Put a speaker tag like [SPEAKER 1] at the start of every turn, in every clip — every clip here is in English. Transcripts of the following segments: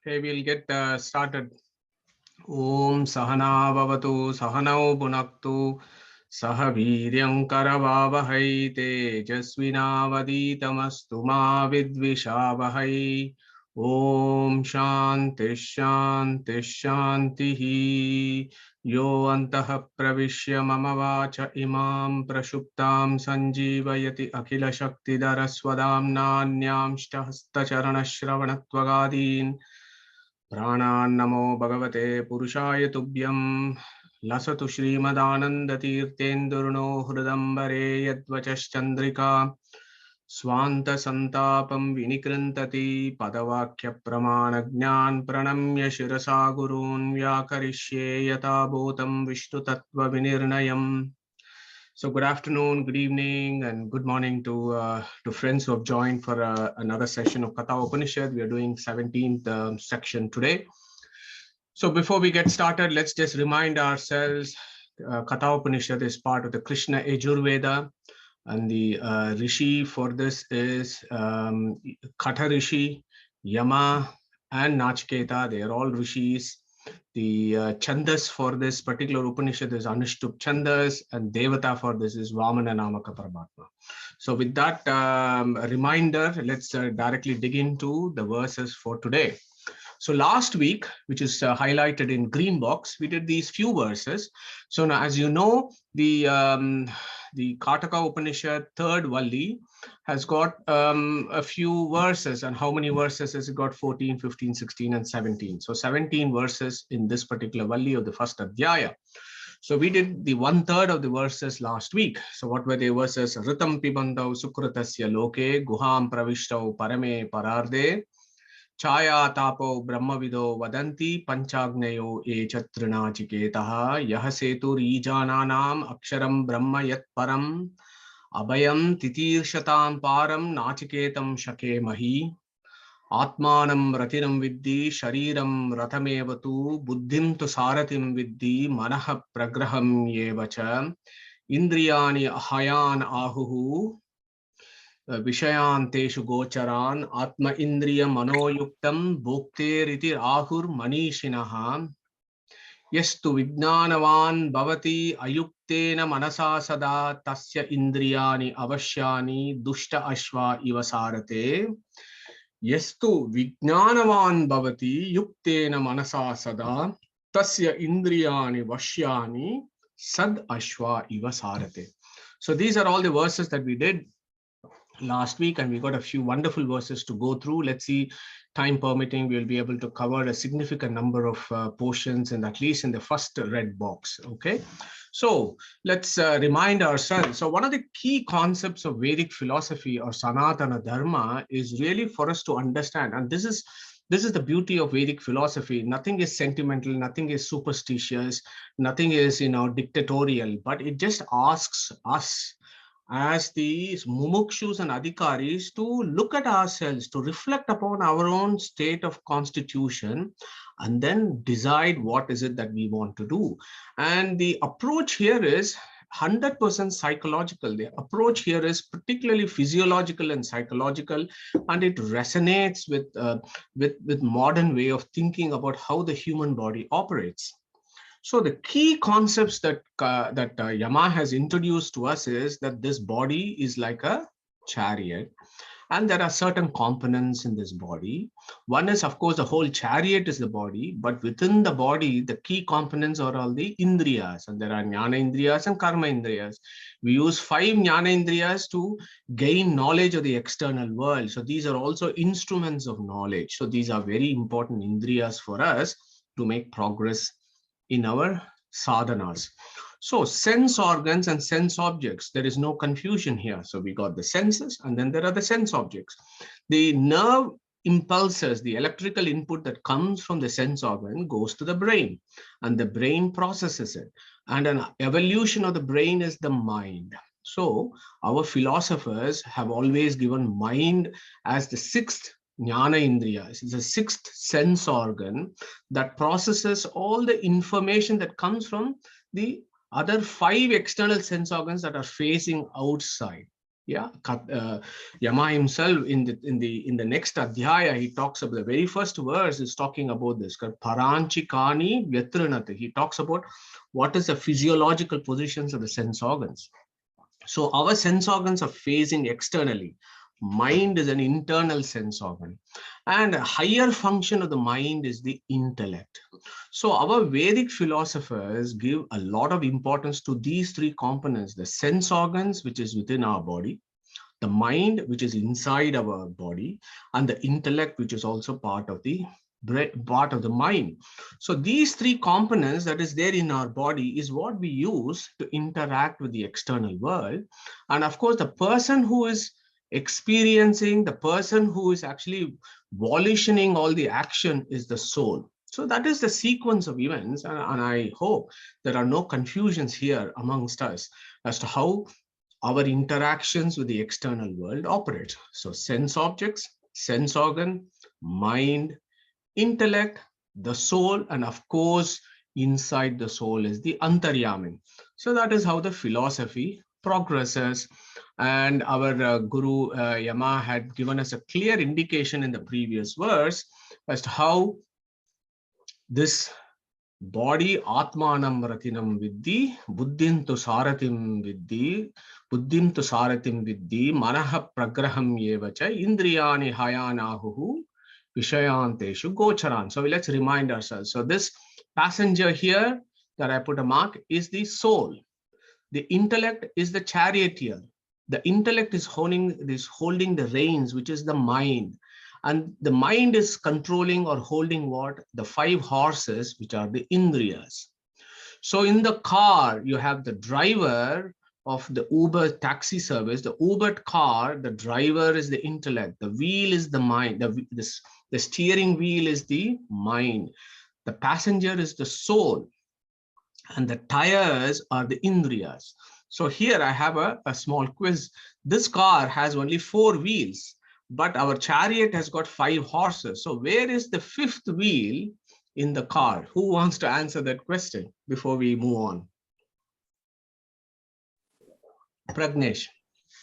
[SPEAKER 1] Okay, we'll get started. Om Sahana Bhavatu Sahanau Bhunaktu Saha Viryam Karavavahai Tejasvinavaditamastu Ma Vidvishavahai. Om Shanti Shanti Shantihi. Yo Antah Pravishya Mama Vacha Imam Prashuptam Sanjivayati Akhila Shakti Daraswadam Nanyam Shtahasta Charana Shravanatvagadim प्राणान्नमो भगवते पुरुषाय तुभ्यं लसतु श्रीमदानन्दतीर्थेन्दुर्नो हृदम्बरे यद्वचश्चन्द्रिका स्वान्तसन्तापं विनिकृन्तति पदवाक्यप्रमाणज्ञान प्रणम्य शिरसा गुरून् व्याकरिष्ये यथाभूतं विष्णुतत्त्वविनिर्णयम्. So good afternoon, good evening, and good morning to friends who have joined for another session of Katha Upanishad. We are doing 17th section today. So before we get started, let's just remind ourselves, Katha Upanishad is part of the Krishna Yajur Veda, and the Rishi for this is Kata Rishi, Yama, and Nachiketa. They are all Rishis. The chandas for this particular Upanishad is Anushtup chandas, and Devata for this is Vamana Namaka Paramatma. So with that reminder, let's directly dig into the verses for today. So last week, which is highlighted in green box, we did these few verses. So now, as you know, the Katha Upanishad third Valli has got a few verses. And how many verses has it got? 14, 15, 16, and 17. So 17 verses in this particular Valli of the first Adhyaya. So we did the 1/3 of the verses last week. So what were the verses? Ritam pibandau sukrutasya loke guham pravishtav parame pararde Chaya tapo brahmavido vadanti panchagnayo echat Nachiketaha yahasetu rijananam aksharam brahma yat param abhayam titirshatam param Nachiketam shake mahi atmanam ratinam viddhi shariram ratamevatu buddhim tu saratim viddhi manah pragraham yevacha indriyani ahayan ahuhu Vishayanteshu gocharan atma indriya manoyuktam bhokteriti ahur manishinaha yastu vijnanavan bhavati ayuktena manasa sada tasya indriyani avashyani dushta ashva ivasarate yastu vijnanavan bhavati yuktena manasa sada tasya indriyani vashyani sad ashva ivasarate. So these are all the verses that we did last week, and we got a few wonderful verses to go through. Let's see, time permitting, we'll be able to cover a significant number of portions, and at least in the first red box. Okay, so let's remind ourselves. So one of the key concepts of Vedic philosophy or Sanatana Dharma is really for us to understand, and this is the beauty of Vedic philosophy. Nothing is sentimental, nothing is superstitious, nothing is dictatorial, but it just asks us as these mumukshus and adhikaris to look at ourselves, to reflect upon our own state of constitution, and then decide what is it that we want to do. And the approach here is 100% psychological. The approach here is particularly physiological and psychological, and it resonates with modern way of thinking about how the human body operates. So the key concepts that Yama has introduced to us is that this body is like a chariot, and there are certain components in this body. One is, of course, the whole chariot is the body, but within the body, the key components are all the Indriyas, and there are Nyana Indriyas and Karma Indriyas. We use 5 Nyana Indriyas to gain knowledge of the external world. So these are also instruments of knowledge. So these are very important Indriyas for us to make progress in our sadhanas. So sense organs and sense objects, there is no confusion here. So we got the senses, and then there are the sense objects. The nerve impulses, the electrical input that comes from the sense organ goes to the brain, and the brain processes it. And an evolution of the brain is the mind. So our philosophers have always given mind as the 6th Nyana Indriyas. It's a 6th sense organ that processes all the information that comes from the other 5 external sense organs that are facing outside. Yeah, Yama himself in the next adhyaya, he talks about the very first verse is talking about this. Paranchikani vyatrinati. He talks about what is the physiological positions of the sense organs. So our sense organs are facing externally. Mind is an internal sense organ, and a higher function of the mind is the intellect. So our Vedic philosophers give a lot of importance to these three components: the sense organs, which is within our body, the mind, which is inside our body, and the intellect, which is also part of the mind. So these three components that is there in our body is what we use to interact with the external world. And of course, the person who is experiencing, the person who is actually volitioning all the action is the soul. So that is the sequence of events, and I hope there are no confusions here amongst us as to how our interactions with the external world operate. So sense objects, sense organ, mind, intellect, the soul, and of course, inside the soul is the Antaryami. So that is how the philosophy progresses. And our Guru Yama had given us a clear indication in the previous verse as to how this body atmanam ratinam viddhi, buddhim tu saratim viddhi, manaha pragraham yevacha, indriyani hayanahu, vishayanteshu gocharan. So let's remind ourselves. So this passenger here that I put a mark is the soul. The intellect is the charioteer. The intellect is holding the reins, which is the mind. And the mind is controlling or holding what? The 5 horses, which are the Indriyas. So in the car, you have the driver of the Uber taxi service, the Uber car, the driver is the intellect, the wheel is the mind, the steering wheel is the mind, the passenger is the soul, and the tires are the Indriyas. So here I have a small quiz. This car has only 4 wheels, but our chariot has got 5 horses. So where is the 5th wheel in the car? Who wants to answer that question before we move on? Pragnesh.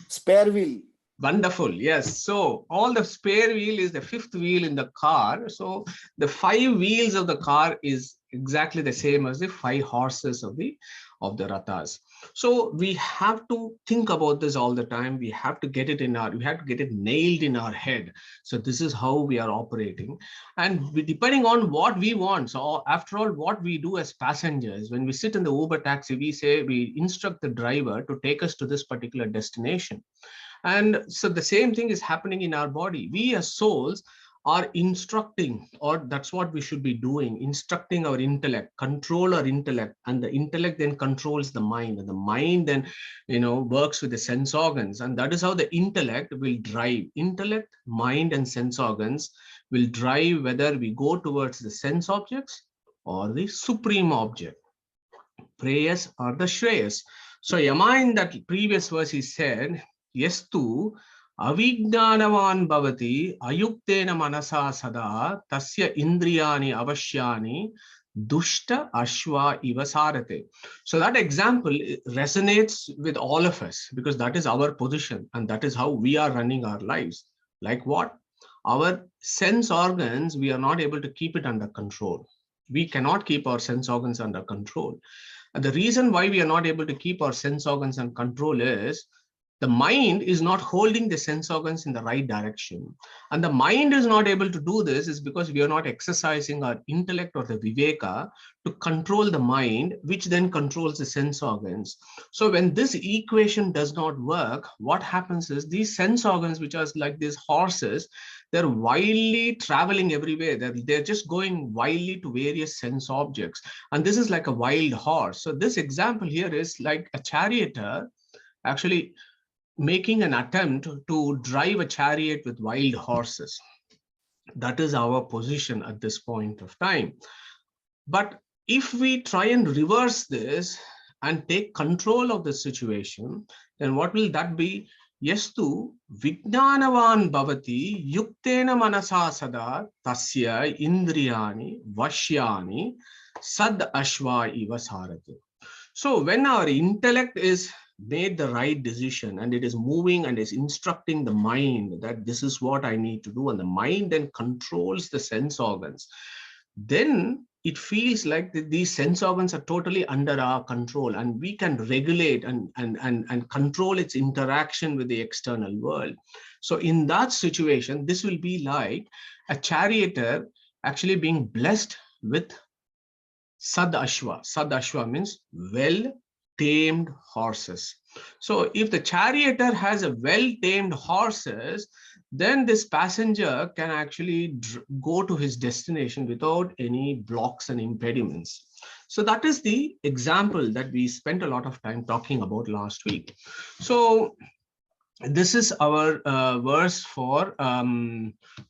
[SPEAKER 2] Spare wheel.
[SPEAKER 1] Wonderful. Yes. So all the spare wheel is the 5th wheel in the car. So the 5 wheels of the car is exactly the same as the 5 horses of the rathas. So we have to think about this all the time. We have to get it nailed in our head. So this is how we are operating, and depending on what we want. So after all, what we do as passengers, when we sit in the Uber taxi, we instruct the driver to take us to this particular destination. And so the same thing is happening in our body. We as souls are instructing, or that's what we should be doing, instructing our intellect, control our intellect, and the intellect then controls the mind, and the mind then works with the sense organs, and that is how the intellect will drive. Intellect, mind, and sense organs will drive whether we go towards the sense objects or the supreme object, prayas or the shreyas. So Yama in that previous verse he said, Yestu avijnanavan bhavati ayuktena manasa sada tasya indriyani avashyani dushta ashva ivasarate. So that example resonates with all of us because that is our position and that is how we are running our lives. Like what? Our sense organs, we are not able to keep it under control. We cannot keep our sense organs under control. And the reason why we are not able to keep our sense organs under control is the mind is not holding the sense organs in the right direction. And the mind is not able to do this is because we are not exercising our intellect or the viveka to control the mind, which then controls the sense organs. So when this equation does not work, what happens is these sense organs, which are like these horses, they're wildly traveling everywhere. They're just going wildly to various sense objects. And this is like a wild horse. So this example here is like a charioteer actually making an attempt to drive a chariot with wild horses. That is our position at this point of time. But if we try and reverse this and take control of the situation, then what will that be? Yestu vijnanavan bhavati yuktena manasa sada tasya indriyani vashyani sad ashva iva sarate. So when our intellect is made the right decision, and it is moving and is instructing the mind that this is what I need to do, and the mind then controls the sense organs, then it feels like these sense organs are totally under our control, and we can regulate and control its interaction with the external world. So in that situation, this will be like a charioteer actually being blessed with Sad Ashwa. Sad Ashwa means well-tamed horses. So if the charioteer has a well-tamed horses, then this passenger can actually go to his destination without any blocks and impediments. So that is the example that we spent a lot of time talking about last week. So this is our verse for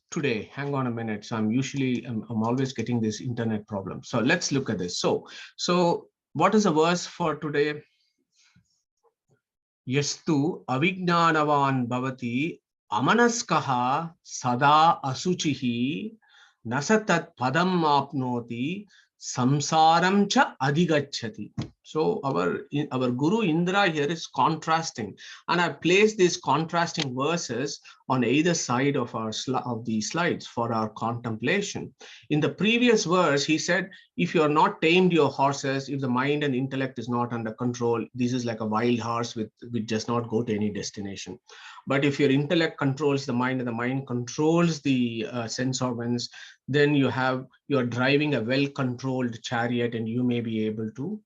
[SPEAKER 1] today. Hang on a minute. So I'm always getting this internet problem. So let's look at this. So what is the verse for today? Yastu avijnanavan bhavati amanaskaha sada asuchihi nasatat padam apnoti samsaram cha adhigacchati. So our Guru Indra here is contrasting, and I placed these contrasting verses on either side of the slides for our contemplation. In the previous verse, he said, if you are not tamed your horses, if the mind and intellect is not under control, this is like a wild horse which does not go to any destination. But if your intellect controls the mind and the mind controls the sense organs, then you are driving a well-controlled chariot, and you may be able to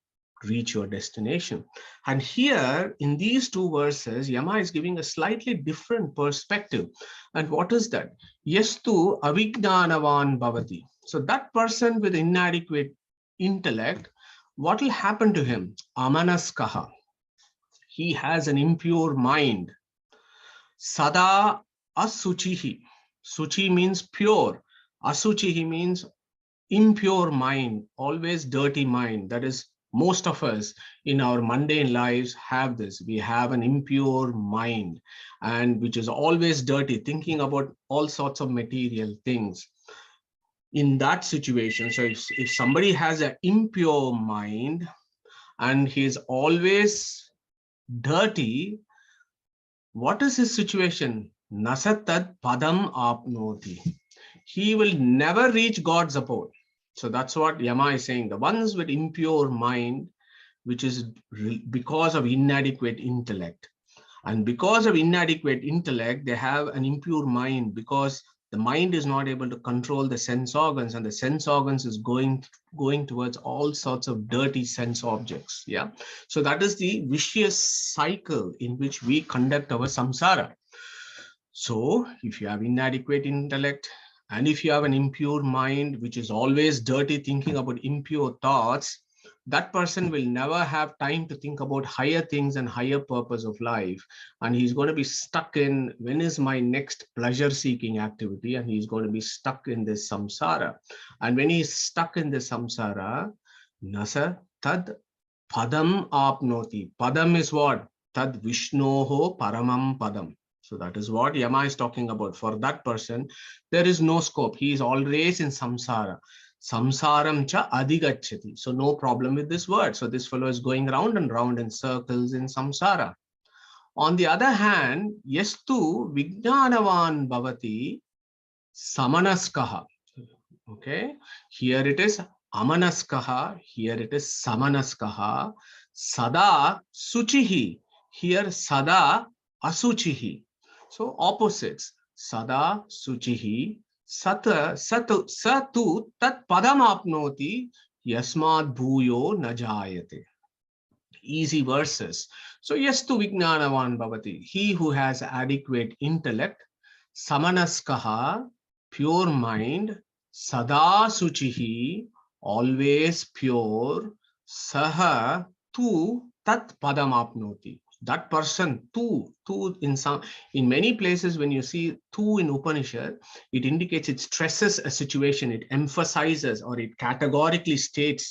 [SPEAKER 1] reach your destination. And here in these two verses, Yama is giving a slightly different perspective. And what is that? Yastu avijnanavan bhavati. So that person with inadequate intellect, what will happen to him? Amanaskaha. He has an impure mind. Sada asuchihi. Suchi means pure. Asuchihi means impure mind, always dirty mind. That is, most of us in our mundane lives have this. We have an impure mind, and which is always dirty, thinking about all sorts of material things. In that situation, so if somebody has an impure mind and he is always dirty, what is his situation? Nasatad padam apnoti. He will never reach God's abode. So that's what Yama is saying. The ones with impure mind, which is because of inadequate intellect. And because of inadequate intellect, they have an impure mind, because the mind is not able to control the sense organs, and the sense organs is going towards all sorts of dirty sense objects. Yeah. So that is the vicious cycle in which we conduct our samsara. So if you have inadequate intellect, and if you have an impure mind, which is always dirty, thinking about impure thoughts, that person will never have time to think about higher things and higher purpose of life. And he's going to be stuck in, when is my next pleasure-seeking activity? And he's going to be stuck in this samsara. And when he's stuck in this samsara, nasa tad padam apnoti. Padam is what? Tad Vishnoho paramam padam. So that is what Yama is talking about. For that person, there is no scope. He is always in samsara. Samsaram cha adhigacchati. So no problem with this word. So this fellow is going round and round in circles in samsara. On the other hand, yastu vijnanavan bhavati samanaskaha. Okay, here it is amanaskaha, here it is samanaskaha. Sada suchihi, here sada asuchihi. So opposites. Sada suchihi, satu tat padam apnoti yasmad bhuyo najayate. Easy verses. So yastu vijnanavan bhavati, he who has adequate intellect, samanaskaha, pure mind, sada suchihi, always pure, saha tu tat padam apnoti. That person, tu in many places when you see tu in Upanishad, it indicates, it stresses a situation, it emphasizes, or it categorically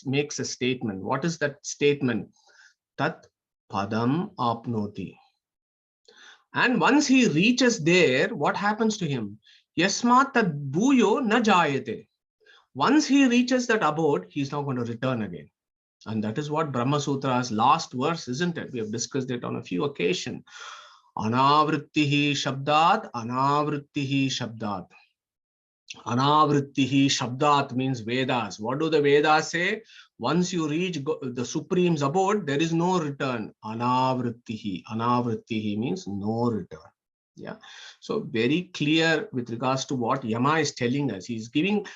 [SPEAKER 1] makes a statement. What is that statement? Tat padam apnoti. And once he reaches there, what happens to him? Yasmat tad bhuyo na jayate. Once he reaches that abode, he's not going to return again. And that is what Brahma Sutra's last verse, isn't it? We have discussed it on a few occasions. Anavrittihi Shabdat, Anavrittihi Shabdat. Anavrittihi Shabdat means Vedas. What do the Vedas say? Once you reach the Supreme's abode, there is no return. Anavrittihi. Anavrittihi means no return. Yeah. So very clear with regards to what Yama is telling us. He's giving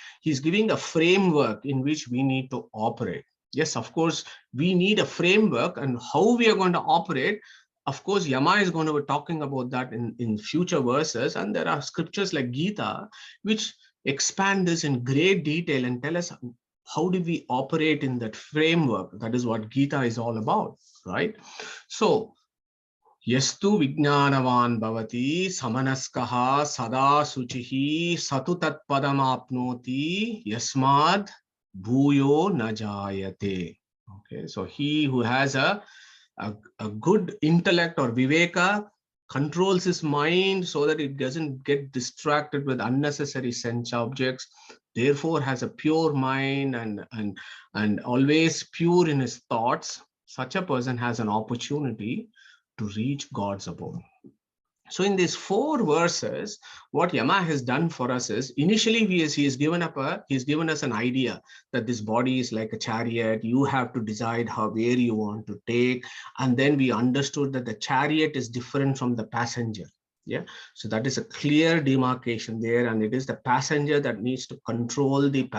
[SPEAKER 1] a framework in which we need to operate. Yes, of course, we need a framework, and how we are going to operate. Of course, Yama is going to be talking about that in future verses. And there are scriptures like Gita, which expand this in great detail and tell us how do we operate in that framework. That is what Gita is all about, right? So, Yastu Vijnanavan Bhavati Samanaskaha Sada Suchihi Satu Tat Padam Apnoti Yasmad Bhuyo Najayate. Okay, so he who has a good intellect or viveka controls his mind so that it doesn't get distracted with unnecessary sense objects, therefore has a pure mind and always pure in his thoughts, such a person has an opportunity to reach God's abode. So in these 4 verses, what Yama has done for us is, initially he's given us an idea that this body is like a chariot. You have to decide where you want to take. And then we understood that the chariot is different from the passenger. Yeah. So that is a clear demarcation there. And it is the passenger that needs to control the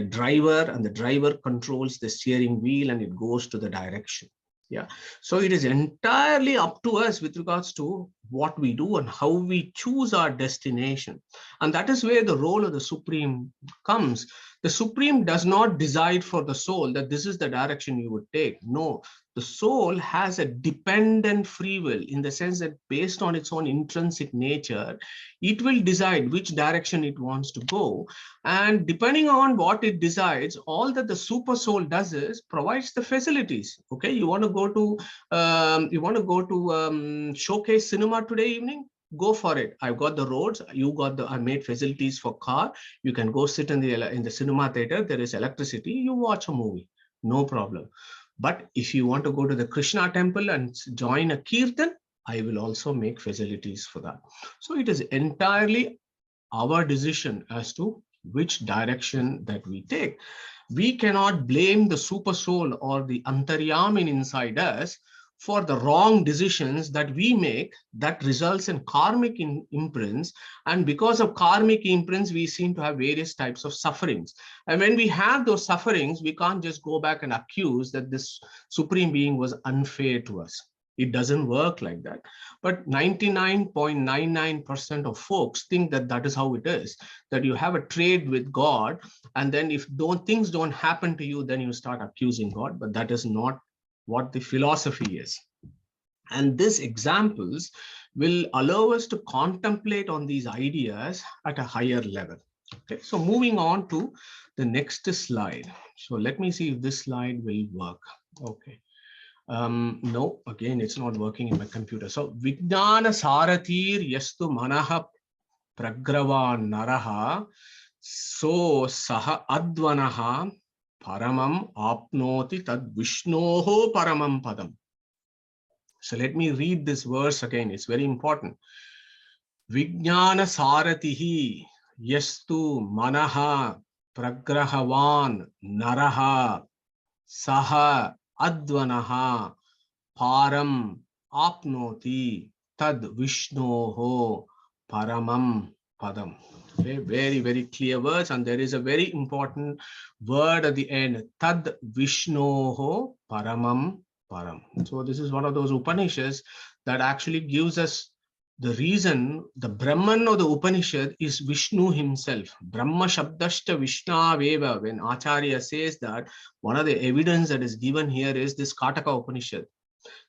[SPEAKER 1] driver, and the driver controls the steering wheel and it goes to the direction. Yeah. So it is entirely up to us with regards to what we do and how we choose our destination. And that is where the role of the Supreme comes. The Supreme does not decide for the soul that this is the direction you would take. No, the soul has a dependent free will, in the sense that based on its own intrinsic nature, it will decide which direction it wants to go. And depending on what it decides, all that the super soul does is provides the facilities. Okay, you want to go to showcase cinema today evening? Go for it. I've got the roads. I made facilities for car. You can go sit in the cinema theater. There is electricity. You watch a movie. No problem. But if you want to go to the Krishna temple and join a kirtan, I will also make facilities for that. So it is entirely our decision as to which direction that we take. We cannot blame the super soul or the Antaryamin inside us for the wrong decisions that we make that results in karmic imprints. And because of karmic imprints, we seem to have various types of sufferings. And when we have those sufferings, we can't just go back and accuse that this Supreme Being was unfair to us. It doesn't work like that. But 99.99% of folks think that that is how it is, that you have a trade with God, and then if things don't happen to you, then you start accusing God. But that is not what the philosophy is. And these examples will allow us to contemplate on these ideas at a higher level. Okay, so moving on to the next slide. So let me see if this slide will work. Okay. No, again, it's not working in my computer. So Vijnana Sarathir Yastu Manaha Pragrava Naraha So Saha Advanaha Paramam Apnoti Tad Vishnoho Paramam Padam. So let me read this verse again. It's very important. Vijnana Sarathihi Yastu Manaha Pragrahavan Naraha Saha Advanaha Param Apnoti Tad Vishnoho Paramam Padam. Okay, very, very clear words. And there is a very important word at the end, Tad Vishnoho Paramam Param. So this is one of those Upanishads that actually gives us the reason. The Brahman of the Upanishad is Vishnu himself. Brahma Shabdashta Vishnaveva. When Acharya says that, one of the evidence that is given here is this Katha Upanishad.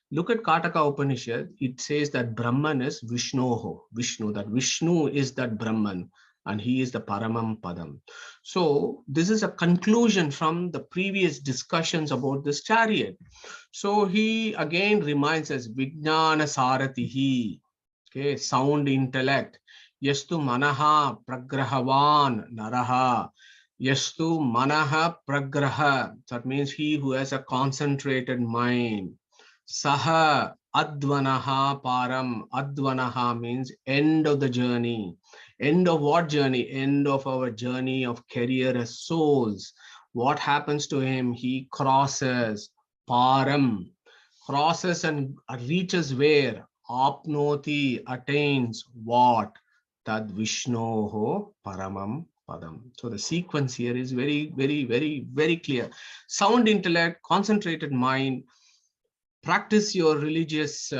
[SPEAKER 1] Look at Katha Upanishad. It says that Brahman is Vishnoho. Vishnu, that Vishnu is that Brahman, and he is the Paramam Padam. So this is a conclusion from the previous discussions about this chariot. So he again reminds us, Vijnana Sarathihi. Okay, sound intellect. Yastu Manaha Pragrahavan Naraha. Yastu manaha pragraha. That means he who has a concentrated mind. Saha advanaha param. Advanaha means end of the journey. End of what journey? End of our journey of career as souls. What happens to him? He crosses param. Crosses and reaches where? Apnoti, attains what? Tad Vishnoho Paramam Padam. So the sequence here is very, very, very, very clear. Sound intellect, concentrated mind, practice your religious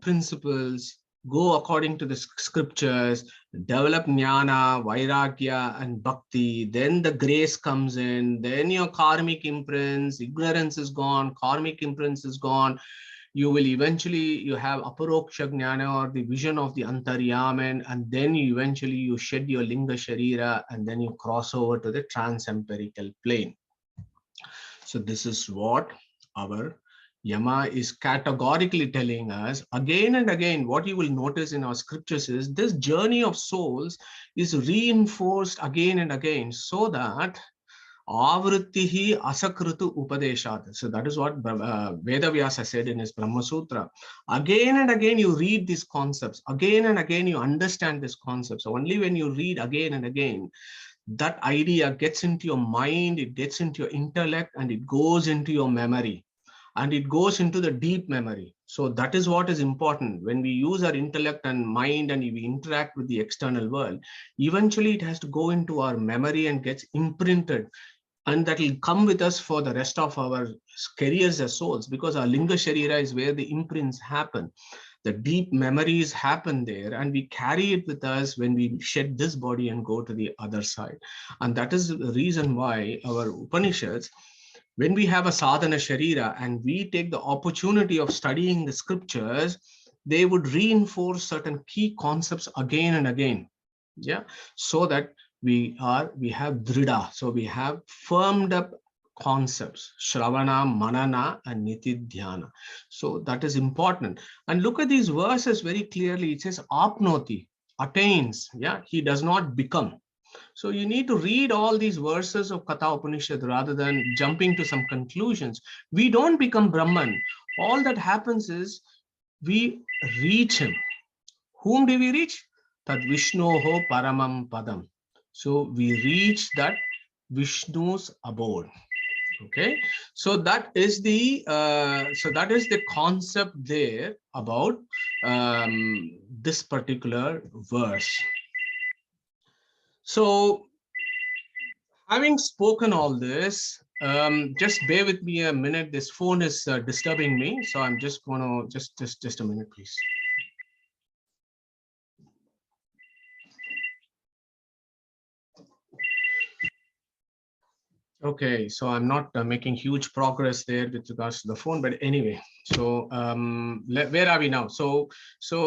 [SPEAKER 1] principles, go according to the scriptures, develop jnana, vairagya, and bhakti. Then the grace comes in, then your karmic imprints, ignorance is gone, karmic imprints is gone. You will eventually, you have aparoksha jnana or the vision of the antaryaman, and then you eventually you shed your linga sharira, and then you cross over to the transempirical plane. So this is what our Yama is categorically telling us again and again. What you will notice in our scriptures is this journey of souls is reinforced again and again, so that Avrittihi asakrutu upadeshat. So that is what Veda Vyasa said in his Brahma Sutra. Again and again you read these concepts. Again and again you understand these concepts. So only when you read again and again, that idea gets into your mind, it gets into your intellect, and it goes into your memory. And it goes into the deep memory. So that is what is important. When we use our intellect and mind and we interact with the external world, eventually it has to go into our memory and gets imprinted. And that will come with us for the rest of our careers as souls, because our linga sharira is where the imprints happen. The deep memories happen there, and we carry it with us when we shed this body and go to the other side. And that is the reason why our Upanishads, when we have a sadhana sharira and we take the opportunity of studying the scriptures, they would reinforce certain key concepts again and again. Yeah, so that we have drida, so we have firmed up concepts, shravana, manana, and nitidhyana. So that is important. And look at these verses very clearly. It says apnoti, attains. Yeah, he does not become. So you need to read all these verses of Katha Upanishad rather than jumping to some conclusions. We don't become Brahman. All that happens is we reach him. Whom do we reach? Tad Vishnoho Paramam Padam. So we reach that Vishnu's abode. Okay, so that is the concept there about this particular verse. So having spoken all this, just bear with me a minute. This phone is disturbing me, so I'm just going to just a minute, please. Okay, so I'm not making huge progress there with regards to the phone, but anyway, so where are we now? So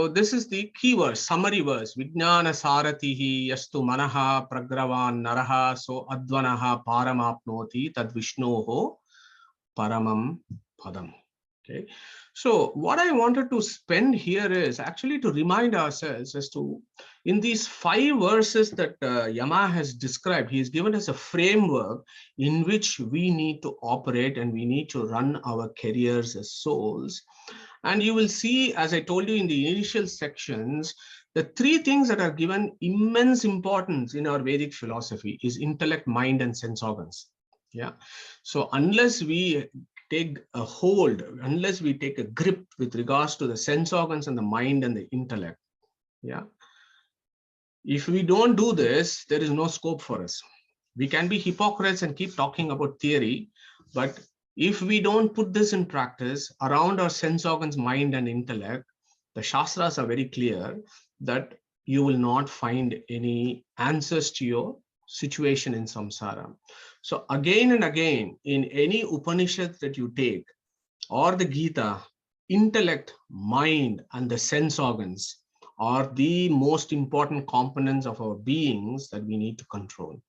[SPEAKER 1] this is the key verse, summary verse. Vijnana saratihi yastu manaha pragravan naraha so advanaha paramapnoti tad vishnoho paramam padam. Okay, so what I wanted to spend here is actually to remind ourselves as to, in these 5 verses that Yama has described, he has given us a framework in which we need to operate and we need to run our careers as souls. And you will see, as I told you in the initial sections, the 3 things that are given immense importance in our Vedic philosophy is intellect, mind, and sense organs. Yeah. So unless we take a hold, unless we take a grip with regards to the sense organs and the mind and the intellect, yeah, if we don't do this, there is no scope for us. We can be hypocrites and keep talking about theory, but if we don't put this in practice around our sense organs, mind, and intellect, the Shastras are very clear that you will not find any answers to your situation in samsara. So again and again, in any Upanishad that you take, or the Gita, intellect, mind, and the sense organs are the most important components of our beings that we need to control.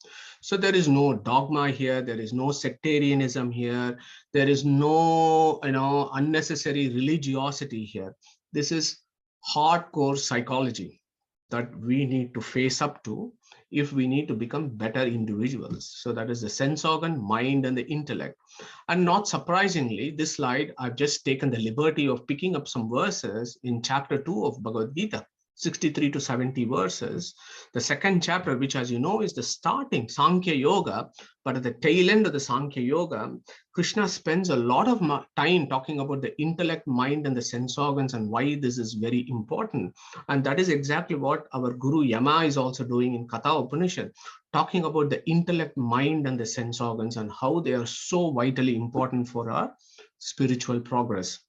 [SPEAKER 1] So there is no dogma here, there is no sectarianism here, there is no unnecessary religiosity here. This is hardcore psychology. that we need to face up to if we need to become better individuals. So that is the sense organ, mind, and the intellect. And not surprisingly, this slide, I've just taken the liberty of picking up some verses in chapter 2 of Bhagavad Gita, 63 to 70 verses. The second chapter, which, as you know, is the starting Sankhya Yoga, but at the tail end of the Sankhya Yoga, Krishna spends a lot of time talking about the intellect, mind, and the sense organs, and why this is very important. And that is exactly what our Guru Yama is also doing in Katha Upanishad, talking about the intellect, mind, and the sense organs, and how they are so vitally important for our spiritual progress.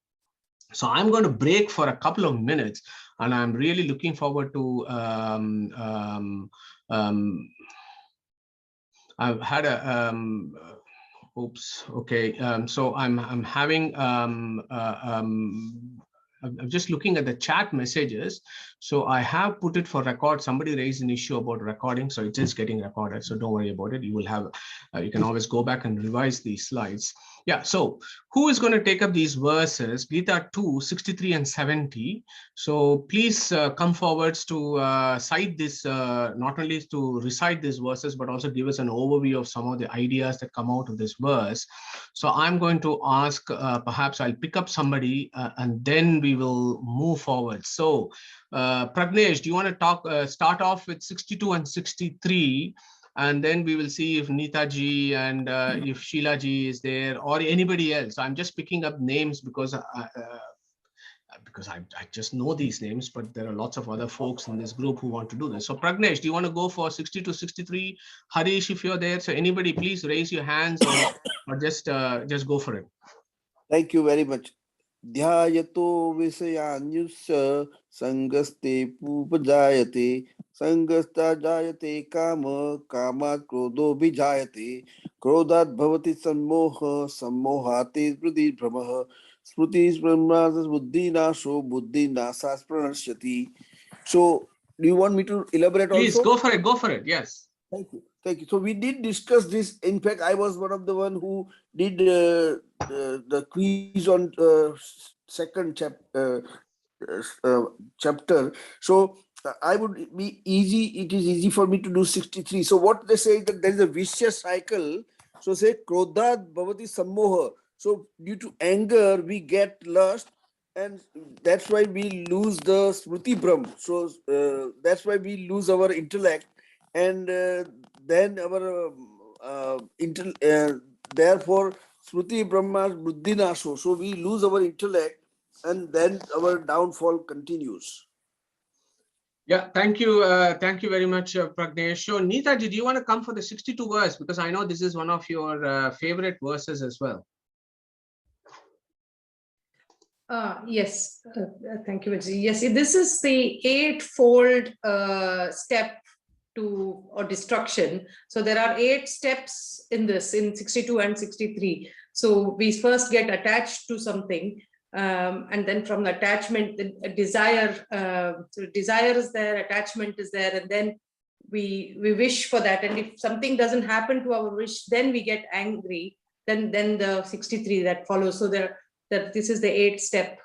[SPEAKER 1] So I'm going to break for a couple of minutes, and I'm really looking forward to I've had a oops, okay. So I'm having I'm just looking at the chat messages. So I have put it for record. Somebody raised an issue about recording, so it is getting recorded. So don't worry about it. You will have, you can always go back and revise these slides. Yeah, so who is going to take up these verses? Gita 2, 63 and 70. So please come forwards to cite this, not only to recite these verses, but also give us an overview of some of the ideas that come out of this verse. So I'm going to ask, perhaps I'll pick up somebody and then we will move forward. So Pragnesh, do you want to talk, start off with 62 and 63? And then we will see if Neetaji and if Sheilaji is there or anybody else. I'm just picking up names because I just know these names, but there are lots of other folks in this group who want to do this. So Pragnesh, do you want to go for 60 to 63? Harish, if you're there, so anybody, please raise your hands or just go for it.
[SPEAKER 2] Thank you very much. Dhyayato visayanyusya sangaste pupajayate sangasta jayate kama kamat krodho bijayate krodhat bhavati sammoha sammohate smriti brahma smriti brahmas buddhi nasho buddhi nasas pranashyati. So do you want me to elaborate
[SPEAKER 1] please,
[SPEAKER 2] also?
[SPEAKER 1] Go for it. Yes.
[SPEAKER 2] Thank you. Thank you. So we did discuss this. In fact, I was one of the one who did the quiz on second chapter. So I would be easy. It is easy for me to do 63. So what they say that there is a vicious cycle. So say krodhat bhavati sammoha. So due to anger, we get lust. And that's why we lose the smriti brahm. So that's why we lose our intellect. And then our therefore Smriti Brahma Buddhi Naso. So we lose our intellect and then our downfall continues.
[SPEAKER 1] Yeah, thank you very much, Pragnesh. So Neetaji, do you want to come for the 62 verse? Because I know this is one of your favorite verses as well.
[SPEAKER 3] Yes, thank you, Vijay. Yes, this is the eightfold step to or destruction. So there are 8 steps in this, in 62 and 63. So we first get attached to something, and then from the attachment, the desire, so desire is there, attachment is there, and then we wish for that. And if something doesn't happen to our wish, then we get angry. Then the 63 that follows. So that this is the 8-step,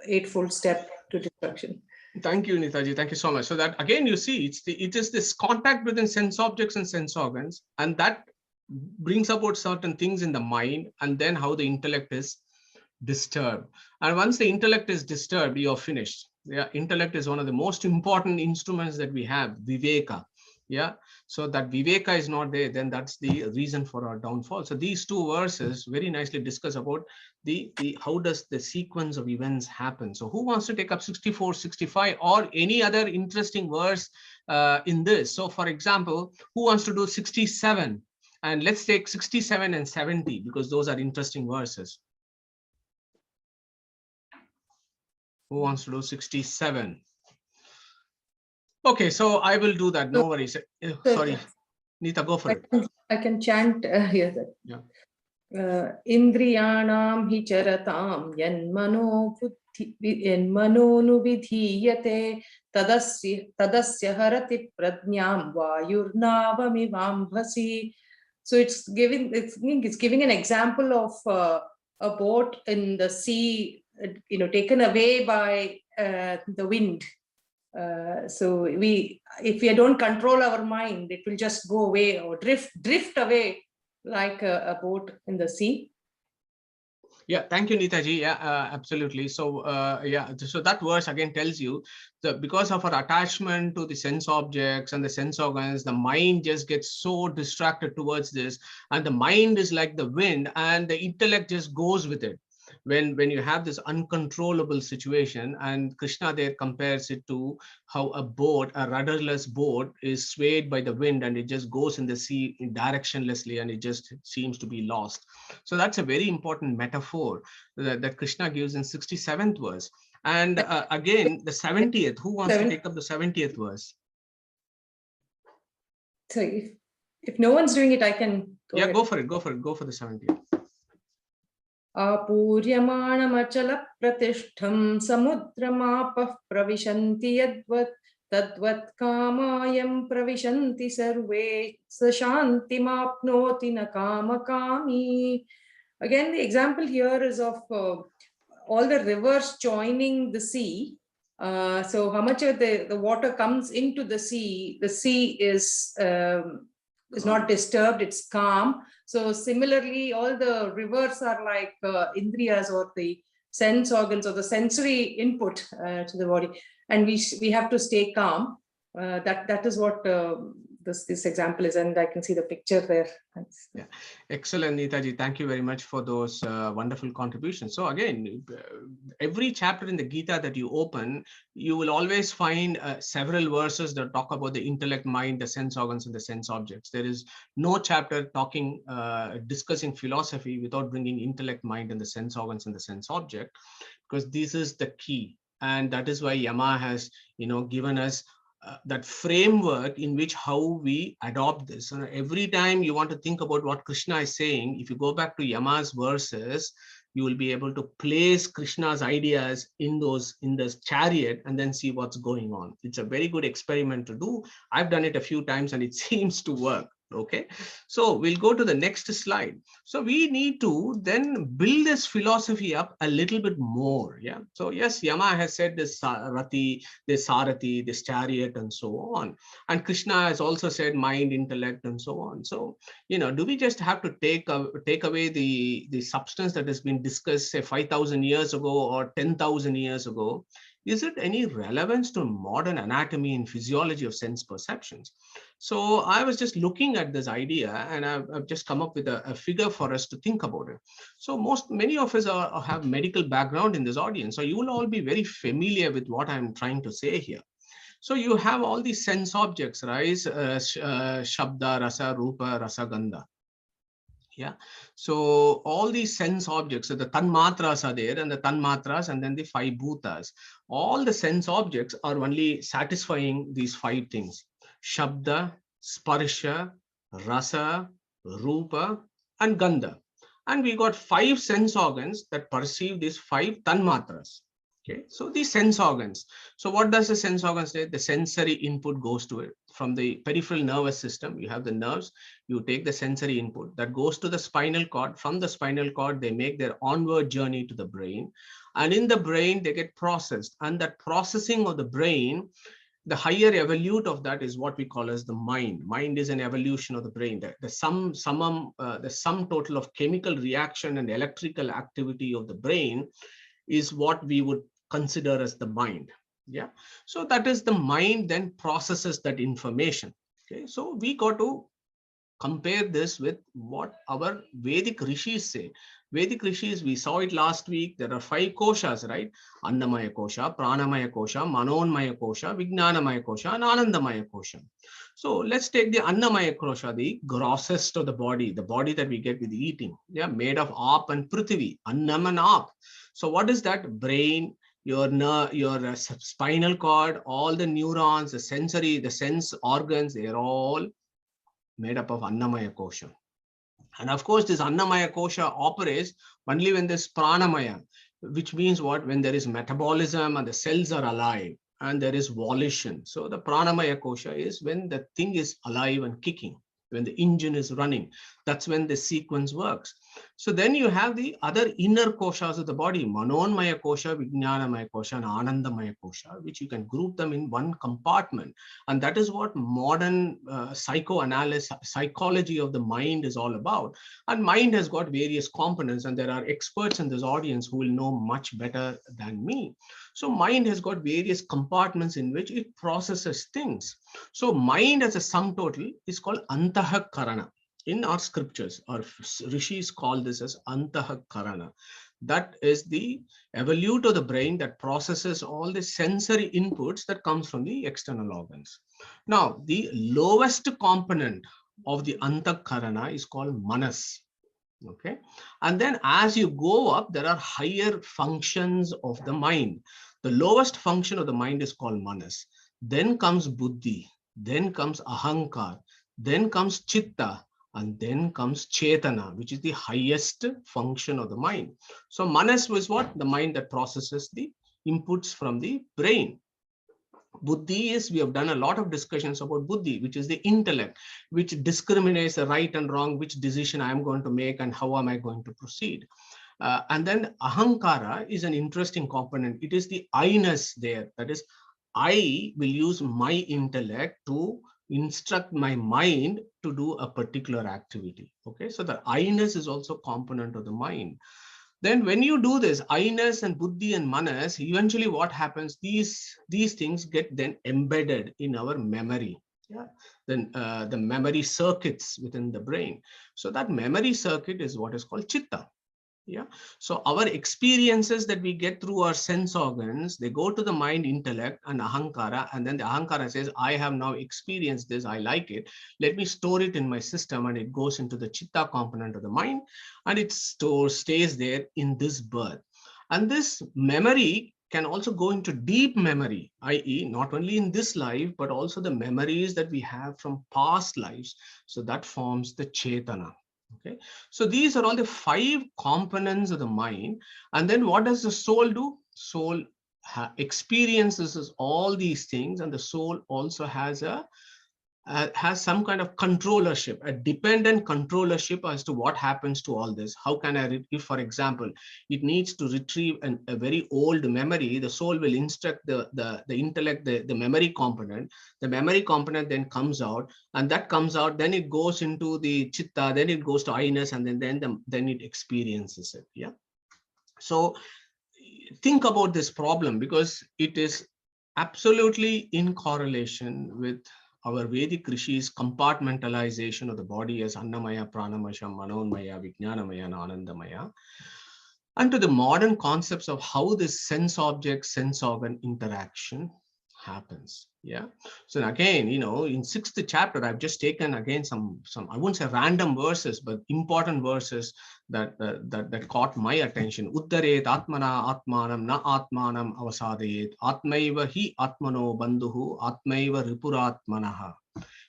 [SPEAKER 3] eightfold step to destruction.
[SPEAKER 1] Thank you, Neetaji. Thank you so much. So that again, you see, it is this contact between sense objects and sense organs, and that brings about certain things in the mind, and then how the intellect is disturbed. And once the intellect is disturbed, you're finished. Yeah, intellect is one of the most important instruments that we have, viveka. Yeah, so that viveka is not there, then that's the reason for our downfall. So these 2 verses very nicely discuss about the how does the sequence of events happen. So who wants to take up 64, 65 or any other interesting verse in this? So for example, who wants to do 67? And let's take 67 and 70 because those are interesting verses. Who wants to do 67? Okay, so I will do that. No worries. Sorry, Neeta, go for it.
[SPEAKER 3] I can chant here. Yeah. Indriyanam hi charatam yanmano nu vidhiyate tadasya harati pradnyam vayurnavamivambhasi. So it's giving an example of a boat in the sea, taken away by the wind. So if we don't control our mind, it will just go away or drift away like a boat in the sea.
[SPEAKER 1] Yeah, thank you, Neetaji. Yeah, absolutely. So, yeah, so that verse again tells you that because of our attachment to the sense objects and the sense organs, the mind just gets so distracted towards this, and the mind is like the wind, and the intellect just goes with it. When you have this uncontrollable situation, and Krishna there compares it to how a rudderless boat is swayed by the wind, and it just goes in the sea directionlessly, and it just seems to be lost. So that's a very important metaphor that Krishna gives in 67th verse. And again, the 70th, who wants to take up the 70th verse?
[SPEAKER 3] So if no one's doing it, I can go
[SPEAKER 1] Yeah,
[SPEAKER 3] ahead.
[SPEAKER 1] go for it. Go for the 70th.
[SPEAKER 3] Apuryamanamachala-pratishtham samudramapah pravishanti yadvat tadvat kamayam pravishanti sarve sashantimapnoti na kamakami. Again, the example here is of all the rivers joining the sea. So how much of the water comes into the sea is not disturbed, it's calm. So similarly, all the rivers are like Indriyas, or the sense organs, or the sensory input to the body, and we have to stay calm. That is what this example is, and I can see the picture there. Thanks.
[SPEAKER 1] Yeah, excellent, Neetaji. Thank you very much for those wonderful contributions. So again, every chapter in the Gita that you open, you will always find several verses that talk about the intellect, mind, the sense organs, and the sense objects. There is no chapter discussing philosophy without bringing intellect, mind, and the sense organs and the sense object, because this is the key. And that is why Yama has, given us that framework in which how we adopt this. And every time you want to think about what Krishna is saying, if you go back to Yama's verses, you will be able to place Krishna's ideas in this chariot and then see what's going on. It's a very good experiment to do. I've done it a few times and it seems to work. Okay, so we'll go to the next slide. So we need to then build this philosophy up a little bit more. Yeah. So yes, Yama has said this Rati, this Sarathi, this chariot, and so on. And Krishna has also said mind, intellect, and so on. So, do we just have to take away the substance that has been discussed, say, 5,000 years ago or 10,000 years ago? Is it any relevance to modern anatomy and physiology of sense perceptions? So I was just looking at this idea, and I've just come up with a figure for us to think about it. So many of us have medical background in this audience, so you will all be very familiar with what I'm trying to say here. So you have all these sense objects, right? Shabda, Rasa, Rupa, Rasa, Gandha. Yeah, so all these sense objects, so the tanmatras are there, and the tanmatras, and then the 5 bhutas. All the sense objects are only satisfying these 5 things: Shabda, Sparsha, Rasa, Rupa, and Gandha. And we got 5 sense organs that perceive these 5 tanmatras. Okay, so these sense organs. So what does the sense organ say? The sensory input goes to it. From the peripheral nervous system, you have the nerves, you take the sensory input that goes to the spinal cord. From the spinal cord, they make their onward journey to the brain. And in the brain, they get processed. And that processing of the brain, the higher evolute of that is what we call as the mind. Mind is an evolution of the brain. The sum total of chemical reaction and electrical activity of the brain is what we would consider as the mind. Yeah, so that is the mind then processes that information. Okay, so we got to compare this with what our Vedic Rishis say. Vedic Rishis, we saw it last week. There are 5 koshas, right? Annamaya kosha, Pranamaya kosha, Manonmaya kosha, Vijnanamaya kosha, and Anandamaya kosha. So let's take the Annamaya kosha, the grossest of the body that we get with eating. Yeah, made of Aap and Prithvi, Annam and Aap. So what is that? Brain, your spinal cord, all the neurons, the sense organs, they're all made up of Annamaya kosha. And of course, this Annamaya kosha operates only when there's Pranamaya, which means what? When there is metabolism and the cells are alive and there is volition. So the Pranamaya kosha is when the thing is alive and kicking. when the engine is running. That's when the sequence works. So then you have the other inner koshas of the body, Manonmaya kosha, Vijnanamaya kosha, and Anandamaya kosha, which you can group them in one compartment. And that is what modern psychoanalysis, psychology of the mind is all about. And mind has got various components, and there are experts in this audience who will know much better than me. So mind has got various compartments in which it processes things. So mind as a sum total is called Antahakarana. In our scriptures, our rishis call this as Antahakarana. That is the evolute of the brain that processes all the sensory inputs that comes from the external organs. Now, the lowest component of the Antakarana is called Manas. Okay, and then as you go up, there are higher functions of the mind. The lowest function of the mind is called Manas. Then comes Buddhi, then comes Ahankar, then comes Chitta, and then comes Chetana, which is the highest function of the mind. So Manas was what? The mind that processes the inputs from the brain. Buddhi is, we have done a lot of discussions about Buddhi, which is the intellect, which discriminates the right and wrong, which decision I am going to make and how am I going to proceed. And then Ahankara is an interesting component. It is the I-ness there. That is, I will use my intellect to instruct my mind to do a particular activity. Okay, so the I-ness is also a component of the mind. Then when you do this, I-ness and Buddhi and Manas, eventually what happens, these things get then embedded in our memory. Yeah, then the memory circuits within the brain. So that memory circuit is what is called Chitta. Yeah, so our experiences that we get through our sense organs, they go to the mind, intellect, and Ahankara, and then the Ahankara says, I have now experienced this, I like it, let me store it in my system, and it goes into the Chitta component of the mind, and it stays there in this birth. And this memory can also go into deep memory, i.e. not only in this life, but also the memories that we have from past lives. So that forms the Chetana. Okay, so these are all the 5 components of the mind. And then what does the soul do? Soul experiences all these things, and the soul also has some kind of controllership, a dependent controllership as to what happens to all this. How can I, if for example, it needs to retrieve a very old memory, the soul will instruct the intellect, the memory component. The memory component then comes out, and that comes out, then it goes into the Chitta, then it goes to I-ness, and then it experiences it. Yeah. So think about this problem, because it is absolutely in correlation with our Vedic Rishi's compartmentalization of the body as Annamaya, Pranamaya, Manonmaya, Vijnanamaya, and Anandamaya, and to the modern concepts of how this sense object, sense organ interaction happens. Yeah. So again, in 6th chapter, I've just taken again some I wouldn't say random verses, but important verses that caught my attention. Uddaret atmana atmanam na atmanam avasadayet atmaiva hi atmano bandhuhu atmaiva ripuratmanaha.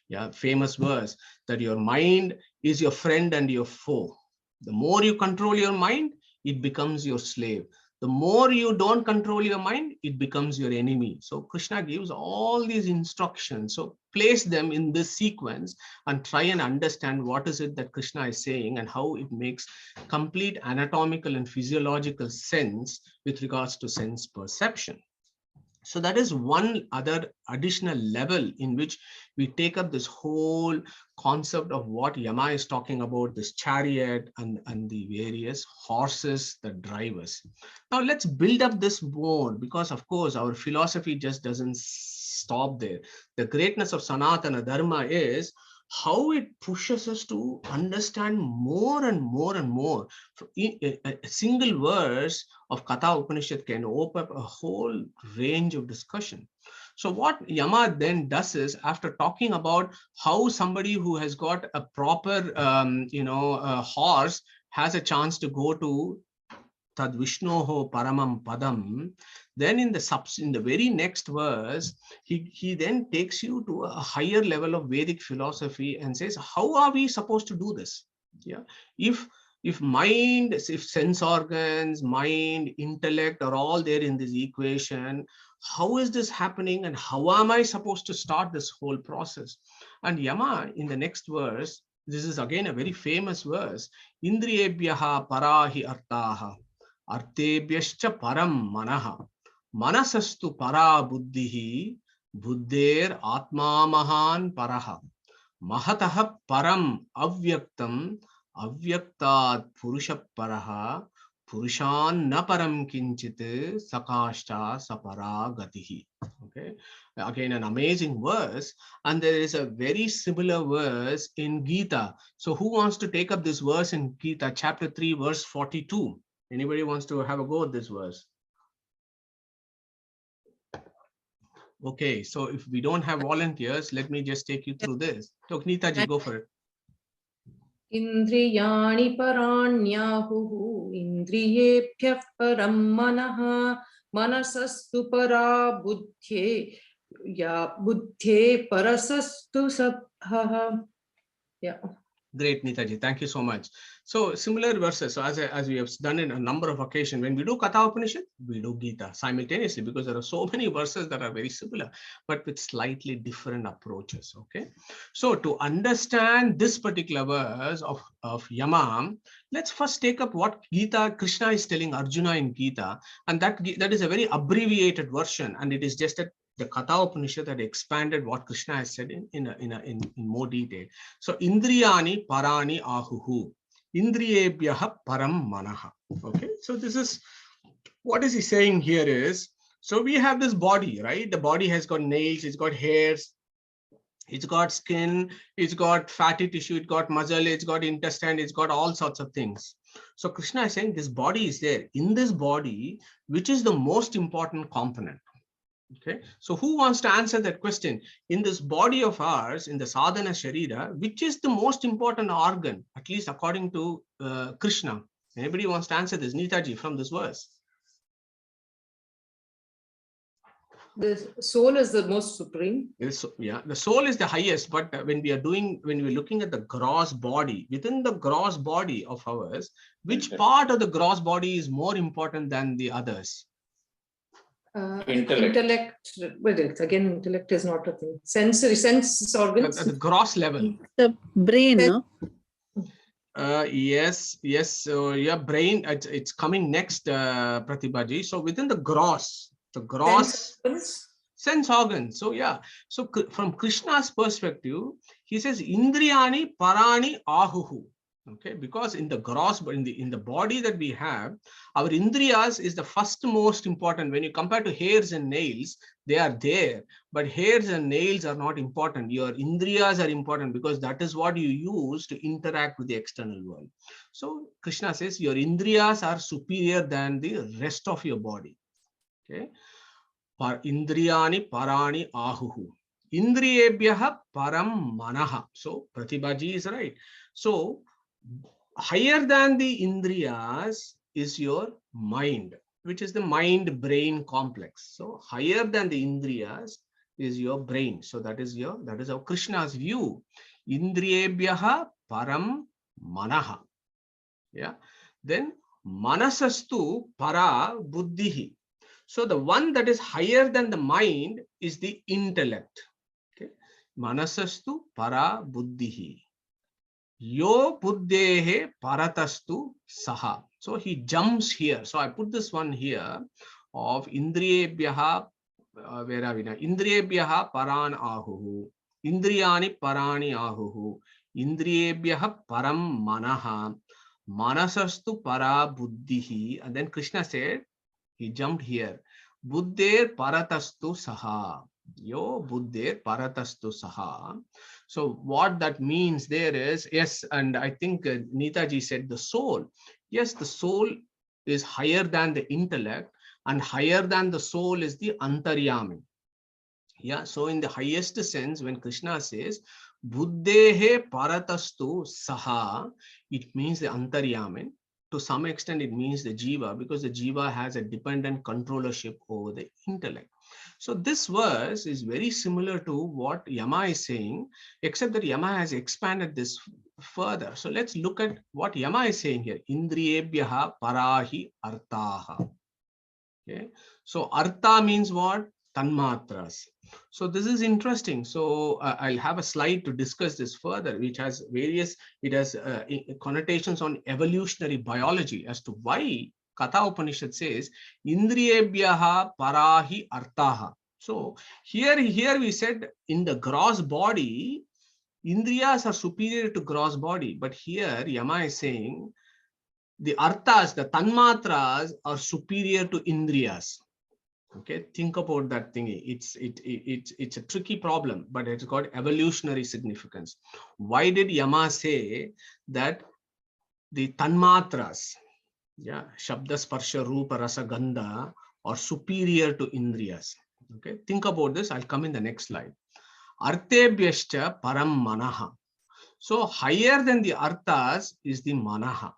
[SPEAKER 1] Yeah, famous verse that your mind is your friend and your foe. The more you control your mind, it becomes your slave. The more you don't control your mind, it becomes your enemy. So Krishna gives all these instructions. So place them in this sequence and try and understand what is it that Krishna is saying and how it makes complete anatomical and physiological sense with regards to sense perception. So that is one other additional level in which we take up this whole concept of what Yama is talking about, this chariot and the various horses that drive us. Now let's build up this more, because of course our philosophy just doesn't stop there. The greatness of Sanatana Dharma is how it pushes us to understand more and more and more. A single verse of Katha Upanishad can open up a whole range of discussion. So what Yama then does is, after talking about how somebody who has got a proper horse has a chance to go to Tad Vishnoho Paramam Padam, then in the very next verse, he then takes you to a higher level of Vedic philosophy and says, how are we supposed to do this? Yeah, if sense organs, mind, intellect are all there in this equation, how is this happening and how am I supposed to start this whole process? And Yama in the next verse, this is again a very famous verse, Indriyebhyaha parahi artaha, artebhyascha param manaha, manasastu para buddhihi, buddher atma mahan paraha, mahatah param avyaktam, avyaktat purusha paraha, Purushan na param kinchit sakashta sapara gatihi. Okay, again an amazing verse, and there is a very similar verse in Gita. So who wants to take up this verse in Gita, chapter 3, verse 42? Anybody wants to have a go at this verse? Okay, so if we don't have volunteers, let me just take you through this. So Nita ji, go for it.
[SPEAKER 3] Indriyani paranyahu indriyebhyah param manah manasastu para buddhye ya buddhye parasastu sabha. Yeah.
[SPEAKER 1] Great, Neetaji. Thank you so much. So similar verses. So as we have done in a number of occasions, when we do Katha Upanishad, we do Gita simultaneously because there are so many verses that are very similar, but with slightly different approaches. Okay. So to understand this particular verse of Yama, let's first take up what Gita Krishna is telling Arjuna in Gita, and that is a very abbreviated version, and it is just the Katha Upanishad that expanded what Krishna has said in more detail. So Indriyani parani ahuhu. Indriyebhyah param manaha. Okay. So this is what is he saying here is, so we have this body, right? The body has got nails, it's got hairs, it's got skin, it's got fatty tissue, it's got muscle, it's got intestine, it's got all sorts of things. So Krishna is saying this body is there. In this body, which is the most important component? Okay, so who wants to answer that question? In this body of ours, in the sadhana sharira, which is the most important organ, at least according to Krishna? Anybody wants to answer this? Neetaji, from this verse.
[SPEAKER 3] The soul is the most supreme.
[SPEAKER 1] Yeah, the soul is the highest, but when we're looking at the gross body, within the gross body of ours, which part of the gross body is more important than the others?
[SPEAKER 3] Intellect, but again, intellect is not a thing. Sense organs.
[SPEAKER 1] At the gross level.
[SPEAKER 4] The brain, no?
[SPEAKER 1] Yes. So your brain, it's coming next, Pratibhaji. So within the gross sense organs. So yeah. So from Krishna's perspective, he says Indriyani parani ahuhu. Okay, because in the gross, in the body that we have, our Indriyas is the first most important. When you compare to hairs and nails, they are there, but hairs and nails are not important. Your Indriyas are important because that is what you use to interact with the external world. So Krishna says your Indriyas are superior than the rest of your body. Okay, Indriyani parani ahuhu. Indriyebhyah param manaha. So Pratibhaji is right. So higher than the Indriyas is your mind, which is the mind-brain complex. So higher than the Indriyas is your brain. So that is how Krishna's view. Indriyebhyah param manaha. Yeah. Then manasastu para buddhihi. So the one that is higher than the mind is the intellect. Okay. Manasastu para buddhihi. Yo buddhehe paratastu saha. So he jumps here. So I put this one here of Indriyebhyaha, where are we now? Indriyebhyaha paran ahuhu. Indriyani parani ahuhu. Indriyebhyaha param manaha. Manasastu para buddhihi. And then Krishna said, he jumped here. Buddher paratastu saha. Yo buddher paratastu saha. So what that means there is, yes, and I think Neetaji said the soul. Yes, the soul is higher than the intellect, and higher than the soul is the antaryami. Yeah, so in the highest sense, when Krishna says buddhehe paratastu saha, it means the antaryami. To some extent, it means the jiva, because the jiva has a dependent controllership over the intellect. So this verse is very similar to what Yama is saying, except that Yama has expanded this further. So let's look at what Yama is saying here. Indriyebhyaha parahi artaha. Okay, so Artha means what? Tanmatras. So this is interesting. So I'll have a slide to discuss this further, which has various, it has connotations on evolutionary biology as to why Katha Upanishad says, Indriyebhyaha parahi artaha. So here we said in the gross body, Indriyas are superior to gross body. But here Yama is saying, the arthas, the tanmatras are superior to indriyas. Okay, think about that thing. It's a tricky problem, but it's got evolutionary significance. Why did Yama say that the tanmatras, yeah, shabda, sparsha, rupa, rasa, gandha, are superior to indriyas? Okay, think about this. I'll come in the next slide. Artebhyascha param manaha. So higher than the arthas is the manaha.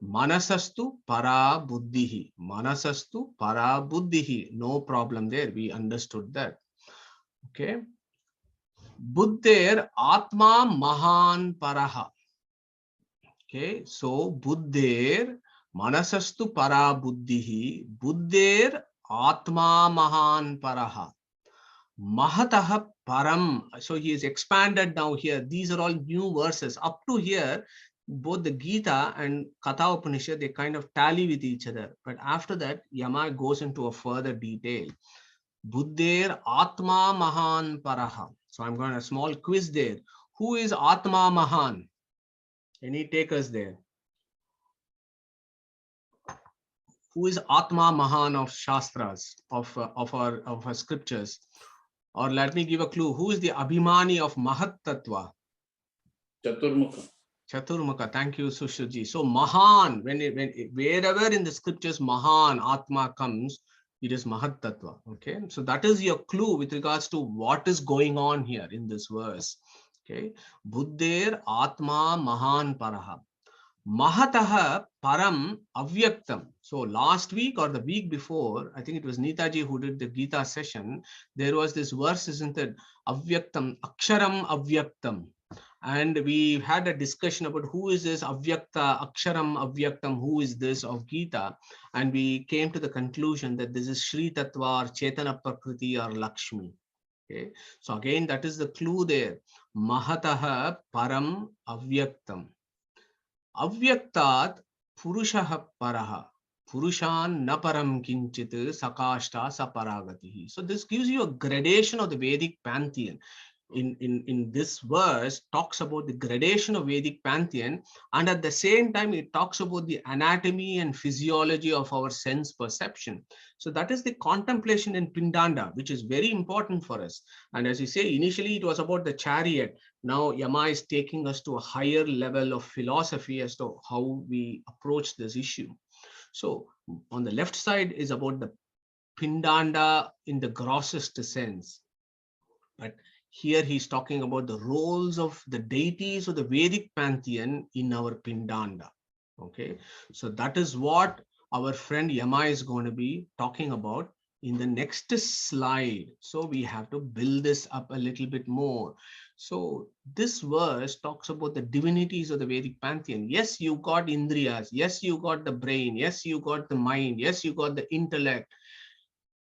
[SPEAKER 1] Manasastu para buddhihi. Manasastu para buddhihi. No problem there. We understood that. Okay. Buddher atma mahan paraha. Okay. So Buddher manasastu para buddhihi. Buddher atma mahan paraha. Mahataha param. So he is expanded now here. These are all new verses. Up to here, both the Gita and Katha Upanishad, they kind of tally with each other. But after that, Yama goes into a further detail. Buddher Atma Mahan Paraha. So I'm going to a small quiz there. Who is Atma Mahan? Any takers there? Who is Atma Mahan of Shastras, of our scriptures? Or let me give a clue. Who is the Abhimani of Mahat Tattva?
[SPEAKER 4] Chaturmukha.
[SPEAKER 1] Chaturmukha. Thank you, Sushruji. So Mahan, wherever in the scriptures Mahan, Atma comes, it is Mahat Tattva. Okay. So that is your clue with regards to what is going on here in this verse. Okay. Buddher Atma Mahan Paraha. Mahataha Param Avyaktam. So last week or the week before, I think it was Neetaji who did the Gita session. There was this verse, isn't it? Avyaktam, Aksharam Avyaktam. And we had a discussion about who is this Avyakta, Aksharam Avyaktam, who is this of Gita. And we came to the conclusion that this is Shri Tattva or Chetana Prakriti or Lakshmi. Okay. So again, that is the clue there. Mahataha Param Avyaktam. Avyaktat Purushaha Paraha. Purushan Naparam Kinchit Sakashta Saparagatihi. So this gives you a gradation of the Vedic pantheon. In this verse talks about the gradation of Vedic pantheon, and at the same time it talks about the anatomy and physiology of our sense perception. So that is the contemplation in Pindanda, which is very important for us. And as you say, initially it was about the chariot. Now Yama is taking us to a higher level of philosophy as to how we approach this issue. So on the left side is about the Pindanda in the grossest sense. But here he's talking about the roles of the deities of the Vedic pantheon in our Pindanda. Okay, so that is what our friend Yama is going to be talking about in the next slide. So we have to build this up a little bit more. So this verse talks about the divinities of the Vedic pantheon. Yes, you got Indriyas. Yes, you got the brain. Yes, you got the mind. Yes, you got the intellect.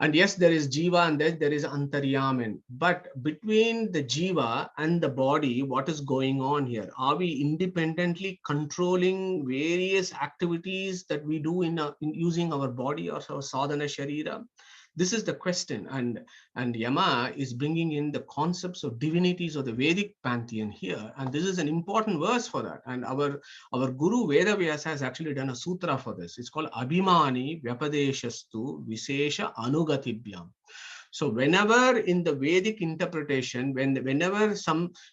[SPEAKER 1] And yes, there is Jiva and then there is Antaryaman. But between the Jiva and the body, what is going on here? Are we independently controlling various activities that we do in using our body or our sadhana sharira? This is the question, and Yama is bringing in the concepts of divinities of the Vedic pantheon here, and this is an important verse for that. And our Guru Veda Vyasa has actually done a sutra for this. It's called Abhimani Vyapadeshastu Visesha Anugatibhyam. So whenever in the Vedic interpretation, whenever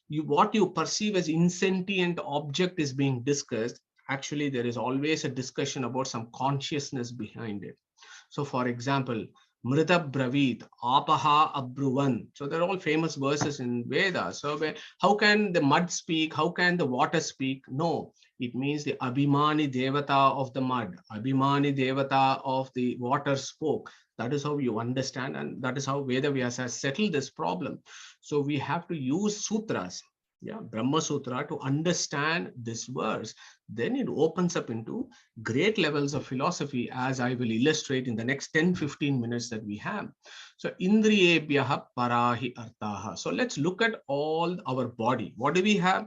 [SPEAKER 1] what you perceive as insentient object is being discussed, actually there is always a discussion about some consciousness behind it. So for example, Mrita Bravit, Apaha Abruvan. So they're all famous verses in Veda. So how can the mud speak? How can the water speak? No, it means the Abhimani Devata of the mud, Abhimani Devata of the water spoke. That is how you understand, and that is how Veda Vyasa has settled this problem. So we have to use sutras. yeah, Brahma Sutra to understand this verse, then it opens up into great levels of philosophy, as I will illustrate in the next 10-15 minutes that we have. So Indriyebhyaha parahi artaha. So let's look at all our body. What do we have?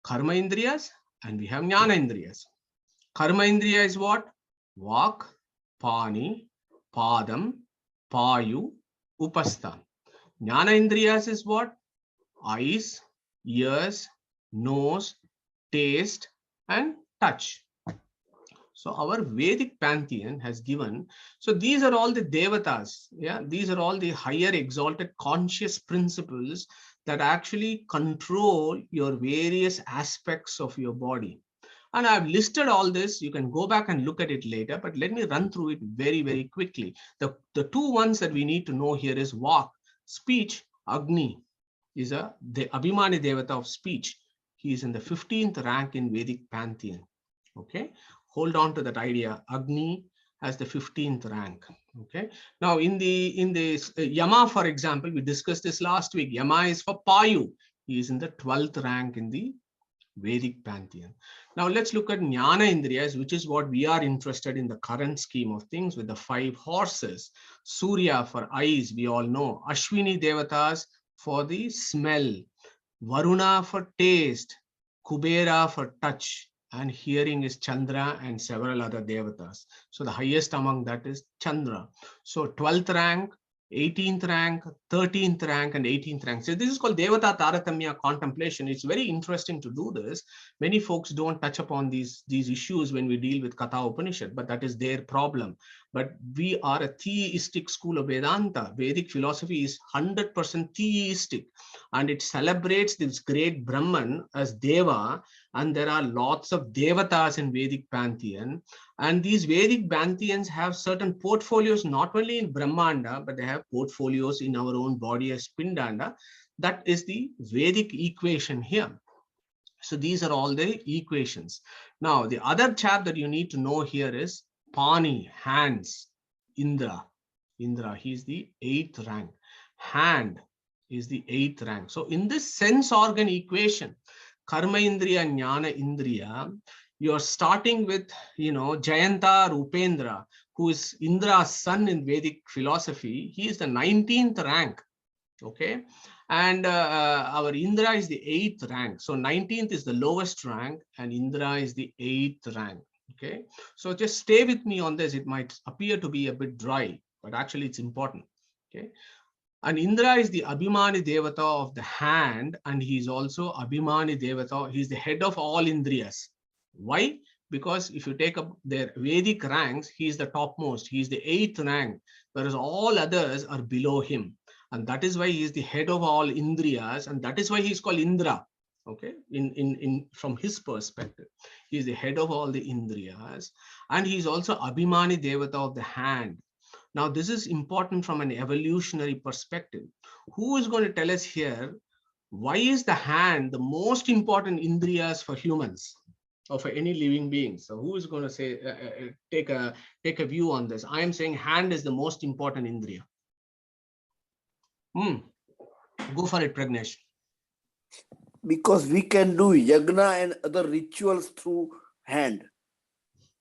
[SPEAKER 1] Karma Indriyas and we have Nyana Indriyas. Karma Indriya is what? Vak, Pani, Padam, Payu, Upastha. Nyana Indriyas is what? Eyes, ears, nose, taste, and touch. So our Vedic pantheon has given, so these are all the devatas, yeah, these are all the higher exalted conscious principles that actually control your various aspects of your body. And I've listed all this. You can go back and look at it later, but let me run through it very, very quickly. The two ones that we need to know here is Vak, speech. Agni is the Abhimani Devata of speech. He is in the 15th rank in Vedic pantheon. Okay, hold on to that idea. Agni has the 15th rank. Okay, now in the Yama, for example, we discussed this last week. Yama is for Payu. He is in the 12th rank in the Vedic pantheon. Now let's look at Nyana Indriyas, which is what we are interested in the current scheme of things with the 5 horses. Surya for eyes, we all know. Ashwini Devatas for the smell. Varuna for taste. Kubera for touch. And hearing is Chandra and several other Devatas. So the highest among that is Chandra. So 12th rank, 18th rank, 13th rank, and 18th rank. So this is called Devata Taratamya contemplation. It's very interesting to do this. Many folks don't touch upon these issues when we deal with Katha Upanishad, but that is their problem. But we are a theistic school of Vedanta. Vedic philosophy is 100% theistic, and it celebrates this great Brahman as Deva, and there are lots of Devatas in Vedic pantheon. And these Vedic pantheons have certain portfolios, not only in Brahmanda, but they have portfolios in our own body as Pindanda. That is the Vedic equation here. So these are all the equations. Now, the other chap that you need to know here is Pani, hands, Indra. Indra, he is the 8th rank. Hand is the 8th rank. So in this sense organ equation, Karma Indriya and Nyana Indriya, you're starting with, Jayanta Rupendra, who is Indra's son in Vedic philosophy. He is the 19th rank. Okay. And our Indra is the 8th rank. So 19th is the lowest rank and Indra is the 8th rank. Okay. So just stay with me on this. It might appear to be a bit dry, but actually it's important. Okay. And Indra is the Abhimani Devata of the hand, and he is also Abhimani Devata. He's the head of all Indriyas. Why? Because if you take up their Vedic ranks, he is the topmost. He is the 8th rank, whereas all others are below him. And that is why he is the head of all Indriyas, and that is why he is called Indra. Okay, from his perspective, he is the head of all the Indriyas, and he is also Abhimani Devata of the hand. Now, this is important from an evolutionary perspective. Who is going to tell us here, why is the hand the most important Indriyas for humans or for any living being? So who is going to say, take a view on this? I am saying hand is the most important Indriya. Go for it, Pragnesh.
[SPEAKER 2] Because we can do yagna and other rituals through hand.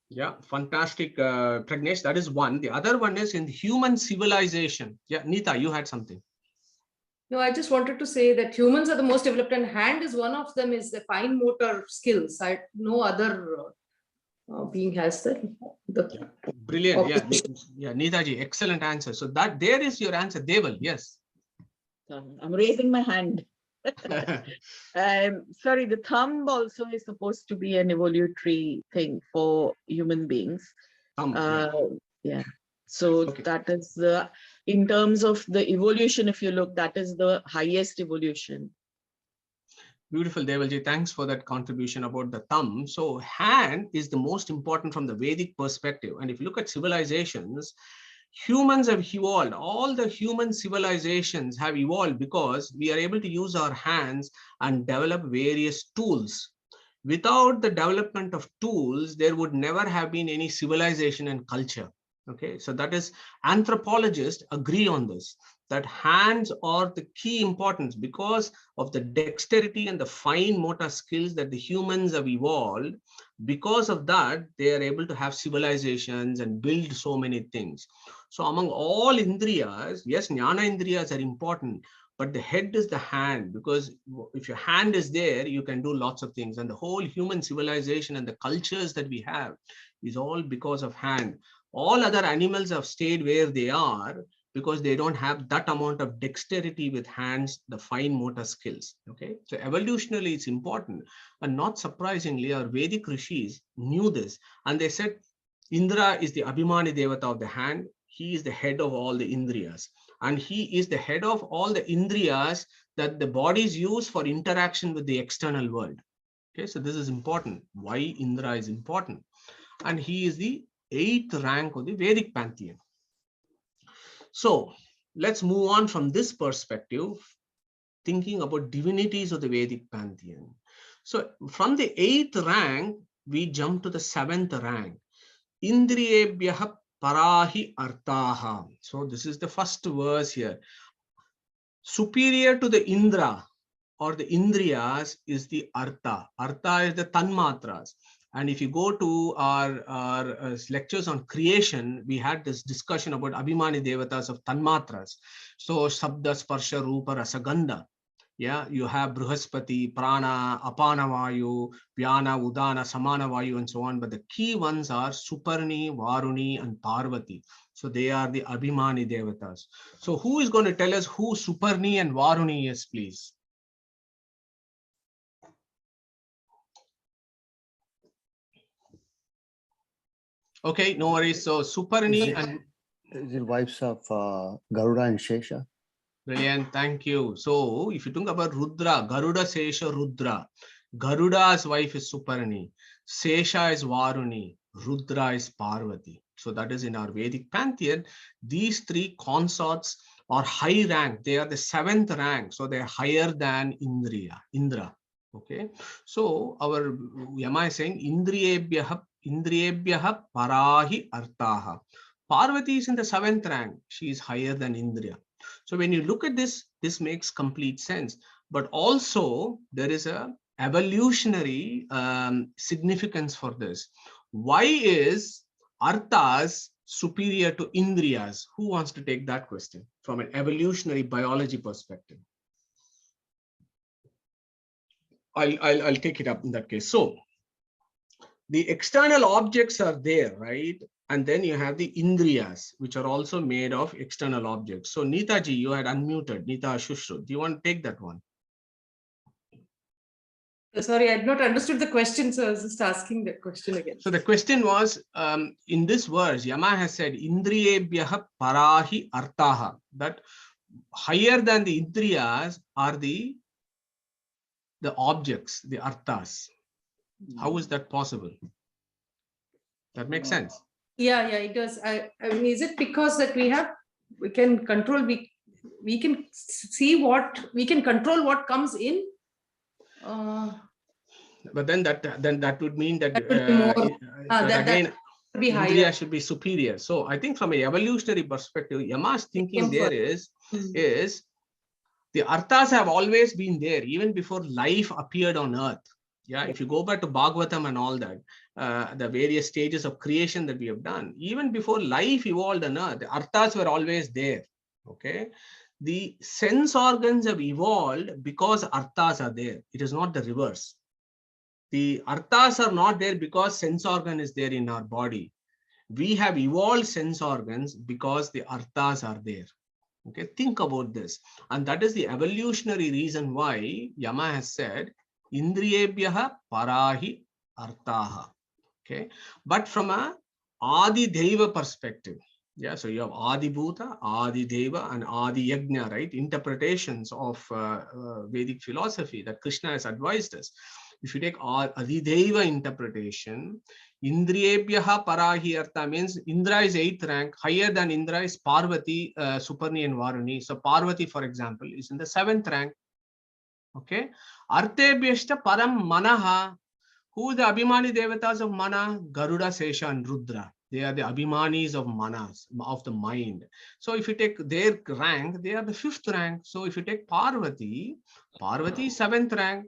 [SPEAKER 1] Yeah, fantastic, Pragnesh. That is one. The other one is in human civilization. Yeah, Neeta, you had something.
[SPEAKER 3] No, I just wanted to say that humans are the most developed, and hand is one of them, is the fine motor skills. No other being has that.
[SPEAKER 1] Yeah, brilliant. Yeah, Neeta ji, excellent answer. So that there is your answer, Deval. Yes.
[SPEAKER 5] I'm raising my hand. Sorry, the thumb also is supposed to be an evolutionary thing for human beings. Yeah. So
[SPEAKER 1] okay.
[SPEAKER 5] That is in terms of the evolution, if you look, that is the highest evolution.
[SPEAKER 1] Beautiful, Devalji. Thanks for that contribution about the thumb. So hand is the most important from the Vedic perspective. And if you look at civilizations, humans have evolved. All the human civilizations have evolved because we are able to use our hands and develop various tools. Without the development of tools, there would never have been any civilization and culture. Okay, so that is, anthropologists agree on this, that hands are the key importance because of the dexterity and the fine motor skills that the humans have evolved. Because of that, they are able to have civilizations and build so many things. So among all Indriyas, yes, Nyana Indriyas are important, but the head is the hand, because if your hand is there, you can do lots of things. And the whole human civilization and the cultures that we have is all because of hand. All other animals have stayed where they are because they don't have that amount of dexterity with hands, the fine motor skills. Okay, so evolutionarily it's important. And not surprisingly, our Vedic rishis knew this, and they said Indra is the Abhimani Devata of the hand. He is the head of all the Indriyas, and he is the head of all the Indriyas that the bodies use for interaction with the external world. Okay, so this is important. Why Indra is important, and he is the 8th rank of the Vedic Pantheon. So let's move on from this perspective, thinking about divinities of the Vedic Pantheon. So from the 8th rank, we jump to the 7th rank. Indriyebhyah parahi artaha. So this is the first verse here. Superior to the Indra or the Indriyas is the Artha. Artha is the Tanmatras. And if you go to our lectures on creation, we had this discussion about Abhimani Devatas of Tanmatras. So Sabda, Sparsha, Rupa, Rasagandha. Yeah, you have Bruhaspati, Prana, Apana Vayu, Vyana, Udana, Samana Vayu, and so on. But the key ones are Suparni, Varuni, and Parvati. So they are the Abhimani Devatas. So who is going to tell us who Suparni and Varuni is, please? Okay, no worries. So Suparni and...
[SPEAKER 6] Is it wives of Garuda and Shesha?
[SPEAKER 1] Brilliant, thank you. So if you think about Rudra, Garuda, Sesha, Rudra. Garuda's wife is Suparni. Sesha is Varuni. Rudra is Parvati. So that is in our Vedic pantheon. These three consorts are high rank. They are the 7th rank. So they are higher than Indra. Okay. So our Yama is saying Indriyebhyah parahi artaha. Parvati is in the 7th rank. She is higher than Indra. So when you look at this, this makes complete sense. But also there is a evolutionary significance for this. Why is Arthas superior to Indriyas? Who wants to take that question from an evolutionary biology perspective? I'll take it up in that case. So the external objects are there, right? And then you have the Indriyas, which are also made of external objects. So Neetaji, you had unmuted. Neeta Shushru. Do you want to take that one?
[SPEAKER 3] Sorry, I had not understood the question, so I was just asking the question again.
[SPEAKER 1] So the question was, in this verse, Yama has said, Indriyebhyah parahi artaha, that higher than the Indriyas are the objects, the Arthas. How is that possible? That makes sense.
[SPEAKER 3] Yeah, it does. I mean, is it because that we can control, we can see we can control what comes in?
[SPEAKER 1] But then that would mean that,
[SPEAKER 3] that be
[SPEAKER 1] Indriya should be superior. So I think from an evolutionary perspective, Yama's thinking there is the Arthas have always been there, even before life appeared on earth. Yeah, if you go back to Bhagavatam and all that, the various stages of creation that we have done, even before life evolved on earth, the Arthas were always there. Okay, the sense organs have evolved because Arthas are there. It is not the reverse. The Arthas are not there because sense organ is there in our body. We have evolved sense organs because the Arthas are there. Okay, think about this. And that is the evolutionary reason why Yama has said, Indriyebhyah parahi artaha. Okay, but from a Adi Deva perspective, yeah, so you have Adi Bhuta, Adi Deva, and Adi Yajna, right? Interpretations of Vedic philosophy that Krishna has advised us. If you take Adi Deva interpretation, Indriyebhyah parahi artha means Indra is 8th rank. Higher than Indra is Parvati, Suparni, and Varuni. So Parvati, for example, is in the 7th rank. Okay. Artebhyashta param manaha. Who are the Abhimani Devatas of Mana? Garuda, Sesha, and Rudra. They are the Abhimanis of Manas, of the mind. So if you take their rank, they are the 5th rank. So if you take Parvati, Parvati is 7th rank.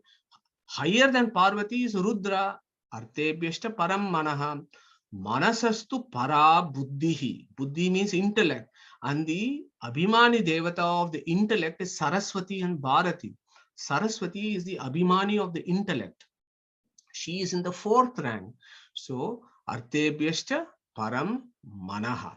[SPEAKER 1] Higher than Parvati is Rudra. Artebhyashta param manaha. Manasastu para buddhihi. Buddhi means intellect. And the Abhimani Devata of the intellect is Saraswati and Bharati. Saraswati is the Abhimani of the intellect. She is in the 4th rank. So, Artebhyashta param manaha.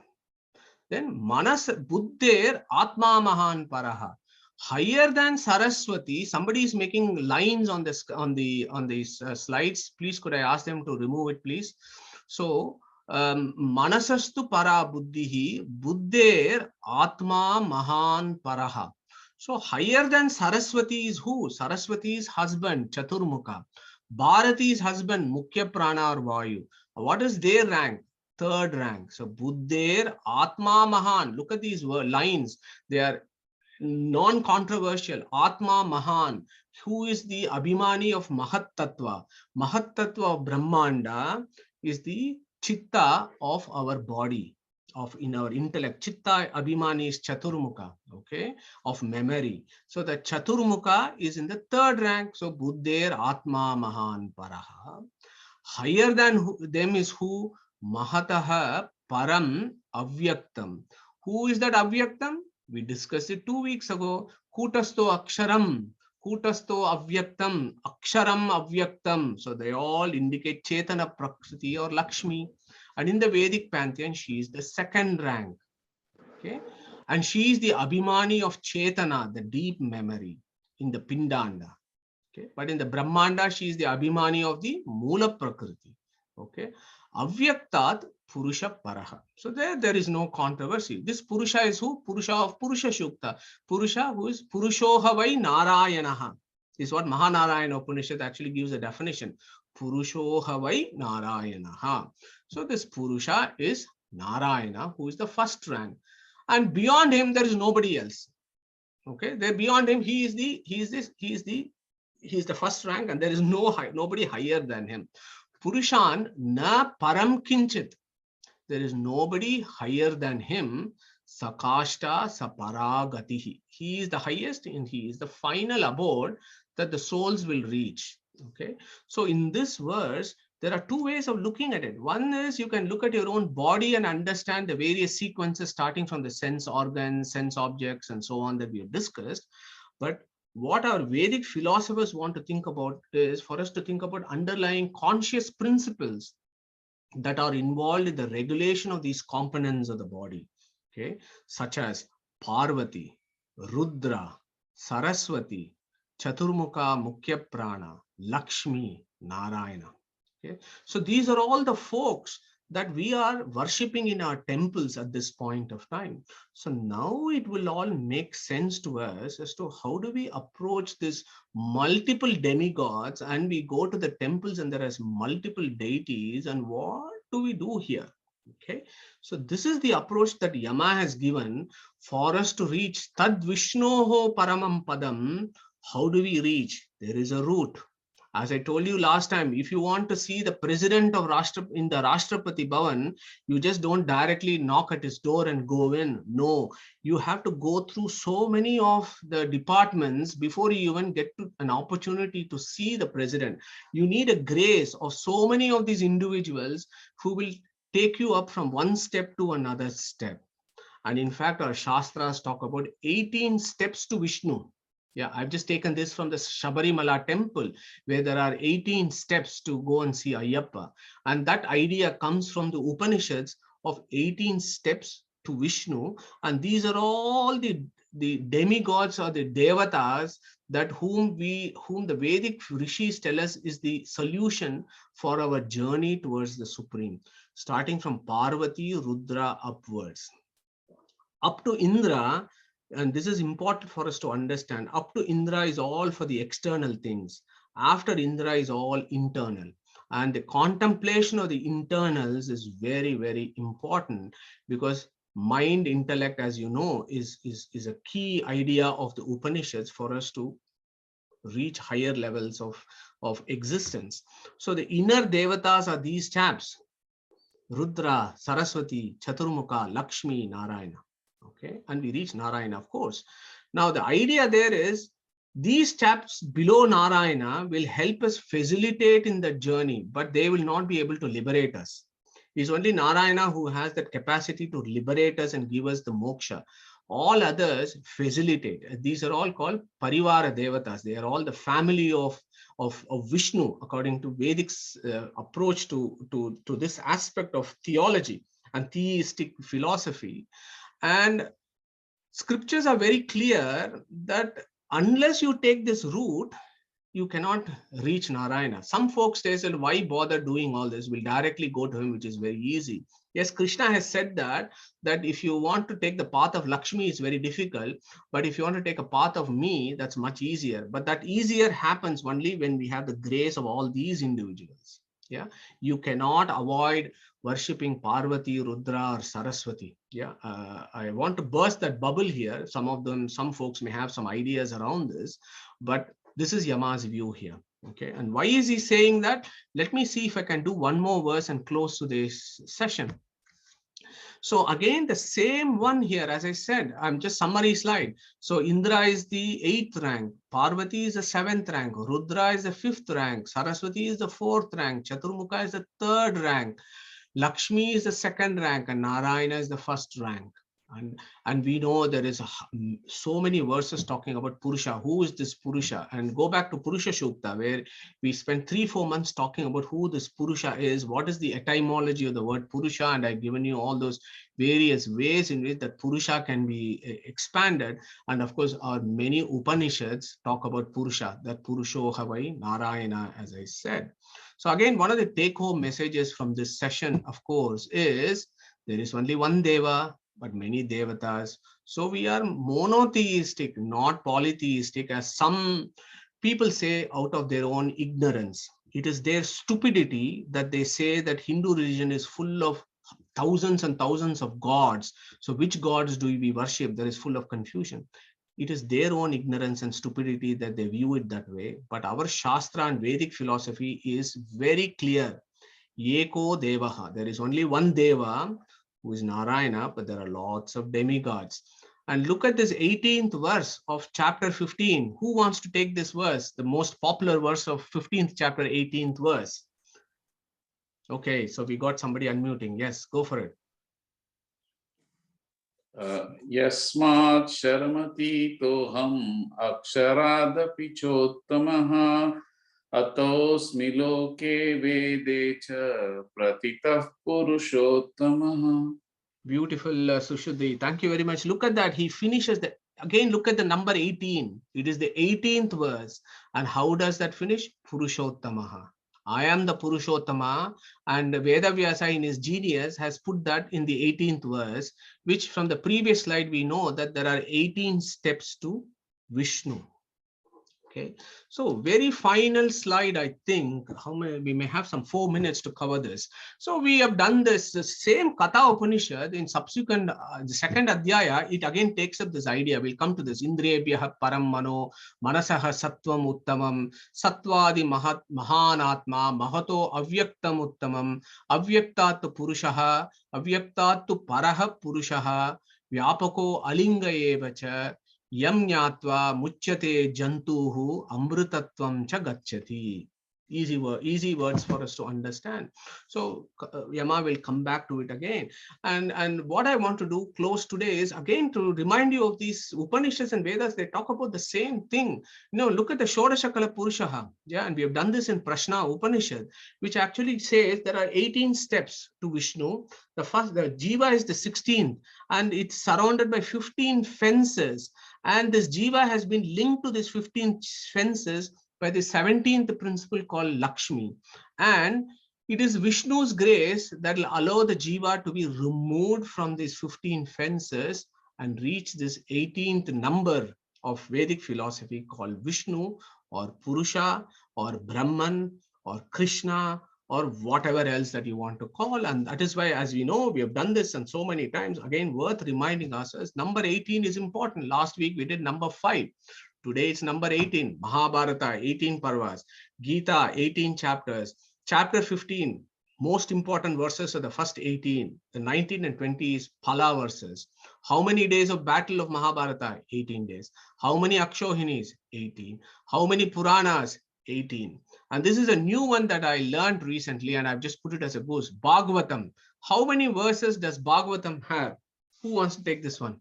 [SPEAKER 1] Then Manas Buddher Atma Mahan Paraha. Higher than Saraswati, somebody is making lines on this on these slides. Please, could I ask them to remove it, please? So, Manasastu para buddhihi, Buddher Atma Mahan Paraha. So, higher than Saraswati is who? Saraswati is husband, Chaturmukha. Bharati's husband, Mukhya Prana or Vayu. What is their rank? 3rd rank. So, Buddher Atma Mahan. Look at these lines. They are non-controversial. Atma Mahan, who is the Abhimani of Mahat Tattva. Mahat Tattva of Brahmanda is the Chitta of our body, of in our intellect. Chitta Abhimani is Chaturmukha, okay, of memory. So the Chaturmukha is in the 3rd rank. So Buddher Atma Mahan Paraha. Higher than them is who? Mahataha Param Avyaktam. Who is that Avyaktam? We discussed it 2 weeks ago. Kutasto Aksharam, Kutasto Avyaktam, Aksharam Avyaktam. So they all indicate Chetana Prakriti or Lakshmi. And in the Vedic Pantheon, she is the 2nd rank. Okay. And she is the Abhimani of Chetana, the deep memory in the Pindanda. Okay. But in the Brahmanda, she is the Abhimani of the Mula Prakriti. Okay. Avyaktat Purusha Paraha. So there is no controversy. This Purusha is who? Purusha of Purusha Shukta. Purusha who is Purushohavai Narayanaha. This is what Mahanarayana Upanishad actually gives a definition. Purushohavai Narayanaha. So this Purusha is Narayana, who is the 1st rank. And beyond him, there is nobody else. Okay, there beyond him, he is the 1st rank, and there is nobody higher than him. Purushan na param kinchit. There is nobody higher than him. Sakashta saparagatihi. He is the highest and he is the final abode that the souls will reach. Okay. So in this verse, there are 2 ways of looking at it. One is you can look at your own body and understand the various sequences starting from the sense organs, sense objects, and so on that we have discussed. But what our Vedic philosophers want to think about is for us to think about underlying conscious principles that are involved in the regulation of these components of the body, okay, such as Parvati, Rudra, Saraswati, Chaturmukha, Mukhya Prana, Lakshmi, Narayana. Okay, so these are all the folks that we are worshipping in our temples at this point of time. So now it will all make sense to us as to how do we approach this multiple demigods, and we go to the temples and there is multiple deities, and what do we do here? Okay, so this is the approach that Yama has given for us to reach Tad Vishnoho Paramam Padam. How do we reach? There is a route. As I told you last time, if you want to see the president of in the Rashtrapati Bhavan, you just don't directly knock at his door and go in. No, you have to go through so many of the departments before you even get to an opportunity to see the president. You need a grace of so many of these individuals who will take you up from one step to another step. And in fact, our Shastras talk about 18 steps to Vishnu. Yeah, I've just taken this from the Shabarimala temple, where there are 18 steps to go and see Ayyappa. And that idea comes from the Upanishads of 18 steps to Vishnu. And these are all the demigods or the devatas that whom the Vedic Rishis tell us is the solution for our journey towards the Supreme, starting from Parvati, Rudra upwards. Up to Indra, and this is important for us to understand, up to Indra is all for the external things. After Indra is all internal. And the contemplation of the internals is very, very important, because mind, intellect, as you know, is a key idea of the Upanishads for us to reach higher levels of existence. So the inner devatas are these chaps. Rudra, Saraswati, Chaturmukha, Lakshmi, Narayana. Okay, and we reach Narayana, of course. Now, the idea there is these steps below Narayana will help us facilitate in the journey, but they will not be able to liberate us. It's only Narayana who has that capacity to liberate us and give us the moksha. All others facilitate. These are all called Parivara Devatas. They are all the family of Vishnu, according to Vedic's approach to this aspect of theology and theistic philosophy. And scriptures are very clear that unless you take this route, you cannot reach Narayana. Some folks say, why bother doing all this? We'll directly go to him, which is very easy. Yes, Krishna has said that if you want to take the path of Lakshmi, it's very difficult. But if you want to take a path of me, that's much easier. But that easier happens only when we have the grace of all these individuals. Yeah, you cannot avoid worshipping Parvati, Rudra, or Saraswati. Yeah, I want to burst that bubble here. Some folks may have some ideas around this, but this is Yama's view here. Okay, and why is he saying that? Let me see if I can do one more verse and close to this session. So again, the same one here, as I said, I'm just summary slide. So Indra is the 8th rank, Parvati is the 7th rank, Rudra is the 5th rank, Saraswati is the 4th rank, Chaturmukha is the 3rd rank, Lakshmi is the 2nd rank, and Narayana is the 1st rank. And we know there is so many verses talking about Purusha. Who is this Purusha? And go back to Purusha Shukta, where we spent 3-4 months talking about who this Purusha is, what is the etymology of the word Purusha, and I've given you all those various ways in which that Purusha can be expanded. And of course, our many Upanishads talk about Purusha, that Purusho Havai Narayana, as I said. So again, one of the take-home messages from this session, of course, is there is only one Deva, but many Devatas. So we are monotheistic, not polytheistic, as some people say out of their own ignorance. It is their stupidity that they say that Hindu religion is full of thousands and thousands of gods. So which gods do we worship? That is full of confusion. It is their own ignorance and stupidity that they view it that way. But our Shastra and Vedic philosophy is very clear. Eko Devaha. There is only one Deva, who is Narayana, but there are lots of demigods. And look at this 18th verse of chapter 15. Who wants to take this verse? The most popular verse of 15th chapter, 18th verse. Okay, so we got somebody unmuting. Yes, go for it.
[SPEAKER 4] Yasmat sharamati toham aksharaadapi chottamaha atosmi loke vedecha pratitah purushottamah.
[SPEAKER 1] Beautiful, Sushuddhi. Thank you very much. Look at that. He finishes the, again, look at the number 18. It is the 18th verse. And how does that finish? Purushottamaha. I am the Purushottama, and Veda Vyasa in his genius has put that in the 18th verse, which from the previous slide we know that there are 18 steps to Vishnu. Okay, so very final slide, I think. We may have some 4 minutes to cover this. So we have done this, the same Katha Upanishad in subsequent, the second Adhyaya, it again takes up this idea. We'll come to this. Indriyebhyaha param mano, manasaha sattvam uttamam, sattvadi mahanatma, mahato avyaktam uttamam, avyaktat purushaha, avyaktat paraha purushaha, vyapako alinga evacha, Yam nyatva muchyate jantuhu amrutatvam cha gacchati. Easy words for us to understand. So Yama will come back to it again. And what I want to do close today is again to remind you of these Upanishads and Vedas. They talk about the same thing. You know, look at the Shodashakala Purushaha. Yeah, and we have done this in Prashna Upanishad, which actually says there are 18 steps to Vishnu. The Jiva is the 16th, and it's surrounded by 15 fences. And this Jiva has been linked to these 15 fences by the 17th principle called Lakshmi. And it is Vishnu's grace that will allow the Jiva to be removed from these 15 fences and reach this 18th number of Vedic philosophy called Vishnu or Purusha or Brahman or Krishna or whatever else that you want to call. And that is why, as we know, we have done this and so many times, again, worth reminding ourselves, number 18 is important. Last week we did number 5. Today it's number 18, Mahabharata, 18 Parvas, Gita, 18 chapters, chapter 15, most important verses are the first 18. The 19 and 20 is Phala verses. How many days of battle of Mahabharata? 18 days. How many Akshohinis? 18. How many Puranas? 18. And this is a new one that I learned recently, and I've just put it as a goose. Bhagavatam. How many verses does Bhagavatam have? Who wants to take this one?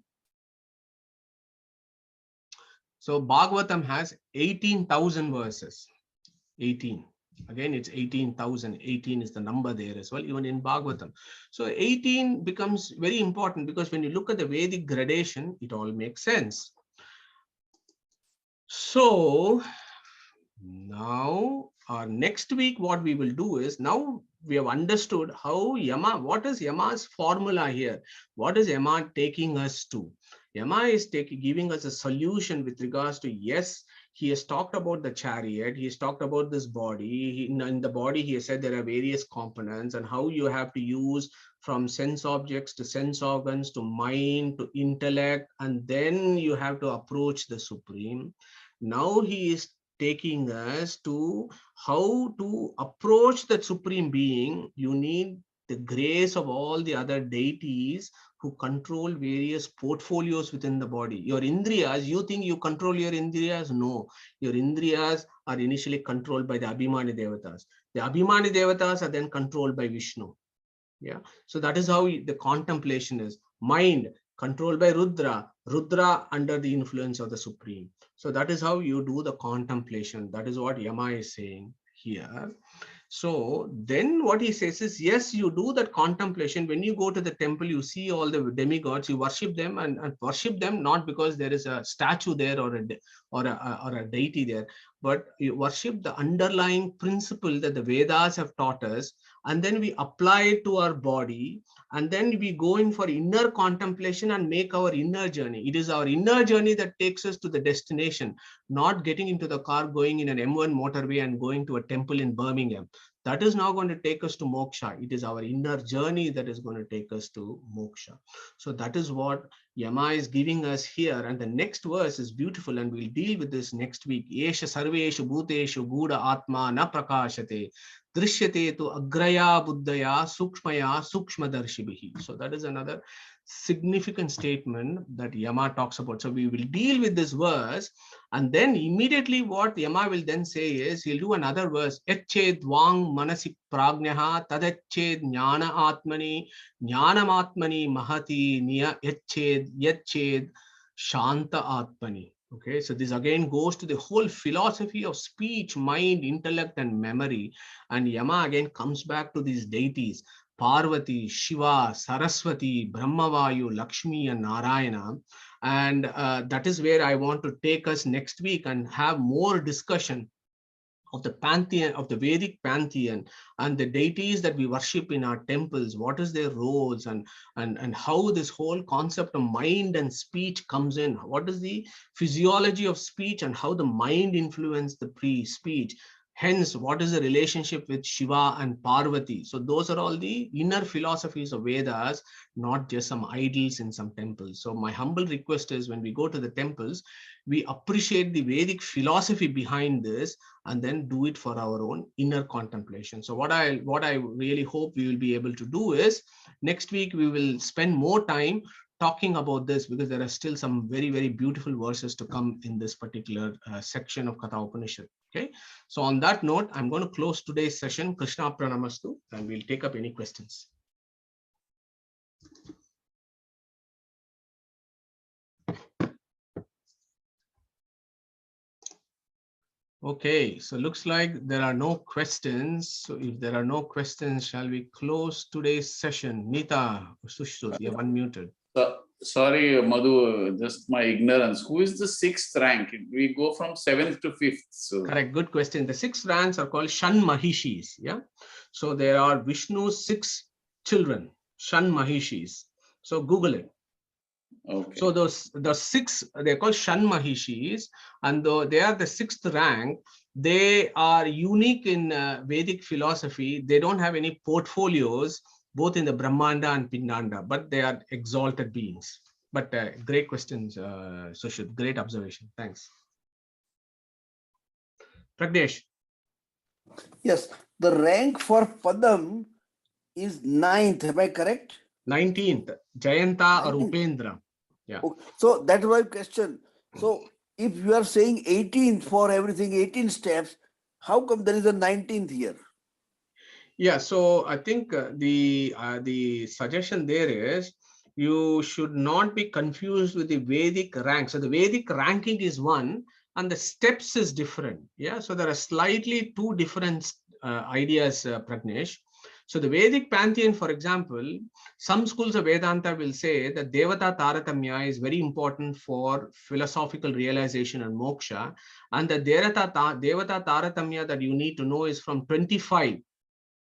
[SPEAKER 1] So Bhagavatam has 18,000 verses. 18. Again, it's 18,000. 18 is the number there as well, even in Bhagavatam. So 18 becomes very important because when you look at the Vedic gradation, it all makes sense. So now, next week, what we will do is, now we have understood how Yama, what is Yama's formula here? What is Yama taking us to? Yama is giving us a solution with regards to, yes, he has talked about the chariot, he has talked about this body. In the body, he has said there are various components and how you have to use from sense objects to sense organs to mind to intellect, and then you have to approach the Supreme. Now he is taking us to how to approach that Supreme Being. You need the grace of all the other deities who control various portfolios within the body. Your Indriyas, you think you control your Indriyas? No. Your Indriyas are initially controlled by the Abhimani Devatas. The Abhimani Devatas are then controlled by Vishnu. Yeah. So that is how the contemplation is. Mind controlled by Rudra. Rudra under the influence of the Supreme. So that is how you do the contemplation. That is what Yama is saying here. So then what he says is, yes, you do that contemplation. When you go to the temple, you see all the demigods, you worship them and worship them not because there is a statue there or a deity there, but you worship the underlying principle that the Vedas have taught us, and then we apply it to our body, and then we go in for inner contemplation and make our inner journey. It is our inner journey that takes us to the destination, not getting into the car, going in an M1 motorway and going to a temple in Birmingham. That is now going to take us to moksha. It is our inner journey that is going to take us to moksha. So that is what Yama is giving us here. And the next verse is beautiful, and we'll deal with this next week. Esha sarveshu bhuteshu guda atma na prakashate drishyate tu agraya buddhaya sukshmaya sukshmadarshibhi. So that is another significant statement that Yama talks about. So we will deal with this verse, and then immediately what Yama will then say is, he'll do another verse. Etched vang manasik pragnyaha tadetched nyana atmani jnanamatmani mahati niya yetched shanta atmani. Okay, so this again goes to the whole philosophy of speech, mind, intellect, and memory. And Yama again comes back to these deities. Parvati, Shiva, Saraswati, Brahmavayu, Lakshmi, and Narayana. And that is where I want to take us next week and have more discussion of the pantheon, of the Vedic pantheon, and the deities that we worship in our temples. What is their roles, and how this whole concept of mind and speech comes in. What is the physiology of speech and how the mind influences the speech. Hence, what is the relationship with Shiva and Parvati? So those are all the inner philosophies of Vedas, not just some idols in some temples. So my humble request is, when we go to the temples, we appreciate the Vedic philosophy behind this and then do it for our own inner contemplation. So what I really hope we will be able to do is, next week we will spend more time talking about this, because there are still some very, very beautiful verses to come in this particular section of Katha Upanishad. Okay, so on that note, I'm going to close today's session. Krishna Pranamastu, and we'll take up any questions. Okay, so looks like there are no questions. So if there are no questions, shall we close today's session? Nita, Sushru, you are unmuted.
[SPEAKER 4] Sorry, Madhu, just my ignorance. Who is the sixth rank? We go from 7th to 5th. So.
[SPEAKER 1] Correct, good question. The 6 ranks are called Shan Mahishis. Yeah, so there are Vishnu's 6 children, Shan Mahishis. So Google it. Okay. So the 6, they're called Shan Mahishis, and though they are the 6th rank, they are unique in Vedic philosophy. They don't have any portfolios, both in the Brahmanda and Pindanda, but they are exalted beings. But great questions, Sushit. Great observation. Thanks. Pragnesh.
[SPEAKER 2] Yes, the rank for Padam is 9th. Am I correct?
[SPEAKER 1] 19th, Jayanta or
[SPEAKER 2] 19th.
[SPEAKER 1] Upendra. Yeah.
[SPEAKER 2] Okay. So that's my question. So if you are saying 18th for everything, 18 steps, how come there is a 19th here?
[SPEAKER 1] Yeah, so I think the suggestion there is you should not be confused with the Vedic rank. So the Vedic ranking is one and the steps is different. Yeah, so there are slightly two different ideas, Pragnesh. So the Vedic Pantheon, for example, some schools of Vedanta will say that Devata Taratamya is very important for philosophical realization and moksha, and the Devata Taratamya that you need to know is from 25.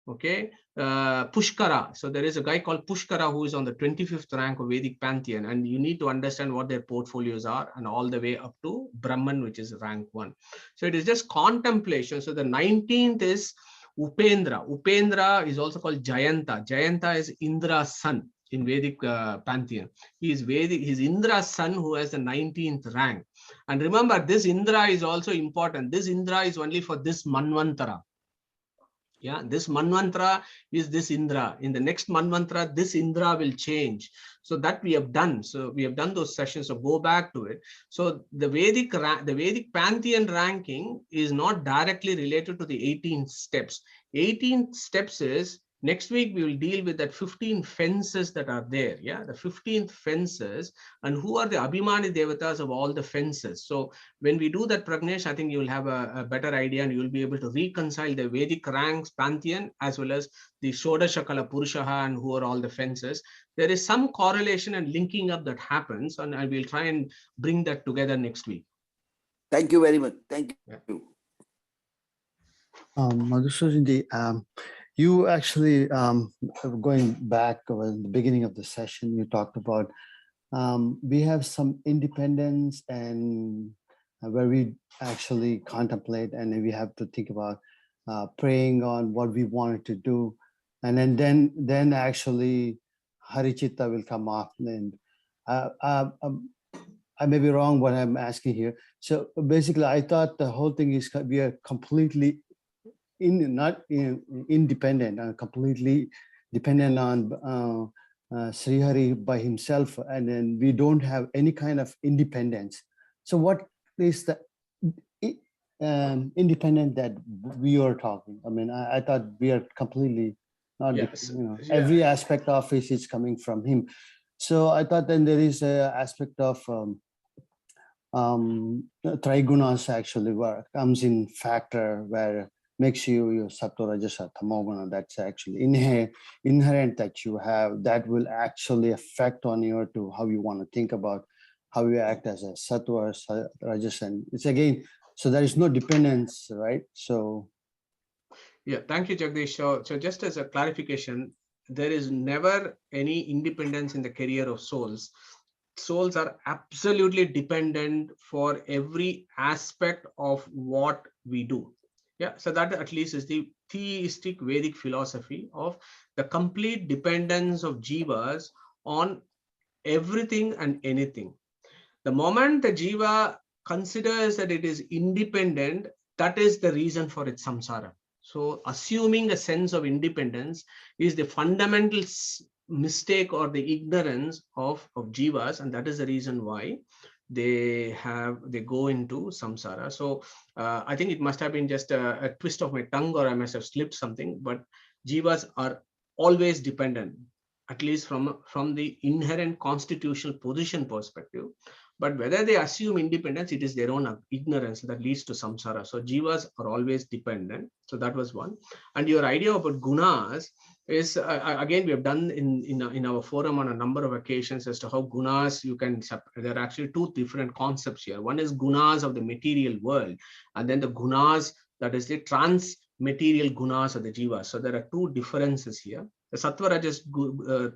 [SPEAKER 1] Okay, Pushkara. So there is a guy called Pushkara who is on the 25th rank of Vedic Pantheon, and you need to understand what their portfolios are, and all the way up to Brahman, which is rank 1. So it is just contemplation. So the 19th is Upendra. Upendra is also called Jayanta. Jayanta is Indra's son in Vedic Pantheon. He is Indra's son who has the 19th rank. And remember, this Indra is also important. This Indra is only for this Manvantara. Yeah, this Manvantara is this Indra. In the next Manvantara, this Indra will change. So that we have done. So we have done those sessions. So go back to it. So the Vedic Pantheon ranking is not directly related to the 18 steps. 18 steps is, next week we will deal with that 15 fences that are there. Yeah, the 15th fences, and who are the Abhimani Devatas of all the fences. So when we do that, Pragnesh, I think you will have a better idea, and you will be able to reconcile the Vedic ranks, Pantheon, as well as the Shodashakala Purushaha and who are all the fences. There is some correlation and linking up that happens, and I will try and bring that together next week.
[SPEAKER 2] Thank you very much. Thank you.
[SPEAKER 1] Yeah.
[SPEAKER 6] Madhusudanji, you actually, going back in the beginning of the session, you talked about we have some independence and where we actually contemplate, and we have to think about praying on what we wanted to do, and then actually Harichitta will come off. And I may be wrong what I'm asking here. So basically, I thought the whole thing is we are completely not independent and completely dependent on Srihari by himself, and then we don't have any kind of independence. So what is the independent that we are talking? I mean, I thought we are completely not,
[SPEAKER 1] yes.
[SPEAKER 6] Every aspect of it is coming from him. So I thought then there is an aspect of trigunas actually where comes in factor where makes you sattva, rajasa, tamoguna. That's actually inherent that you have, that will actually affect on you to how you want to think about how you act as a sattva, rajasa. And it's again, so there is no dependence, right? So
[SPEAKER 1] yeah, thank you, Jagdish. So just as a clarification, there is never any independence in the career of souls. Souls are absolutely dependent for every aspect of what we do. Yeah, so that at least is the theistic Vedic philosophy of the complete dependence of jivas on everything and anything. The moment the jiva considers that it is independent, that is the reason for its samsara. So assuming a sense of independence is the fundamental mistake or the ignorance of jivas, and that is the reason why they go into samsara. So I think it must have been just a twist of my tongue, or I must have slipped something, but jivas are always dependent, at least from the inherent constitutional position perspective. But whether they assume independence, it is their own ignorance that leads to samsara. So jivas are always dependent. So that was one. And your idea about gunas is, again, we have done in our forum on a number of occasions as to how gunas you can, there are actually two different concepts here. One is gunas of the material world, and then the gunas, that is the trans-material gunas of the jiva. So there are two differences here. The sattva, rajas,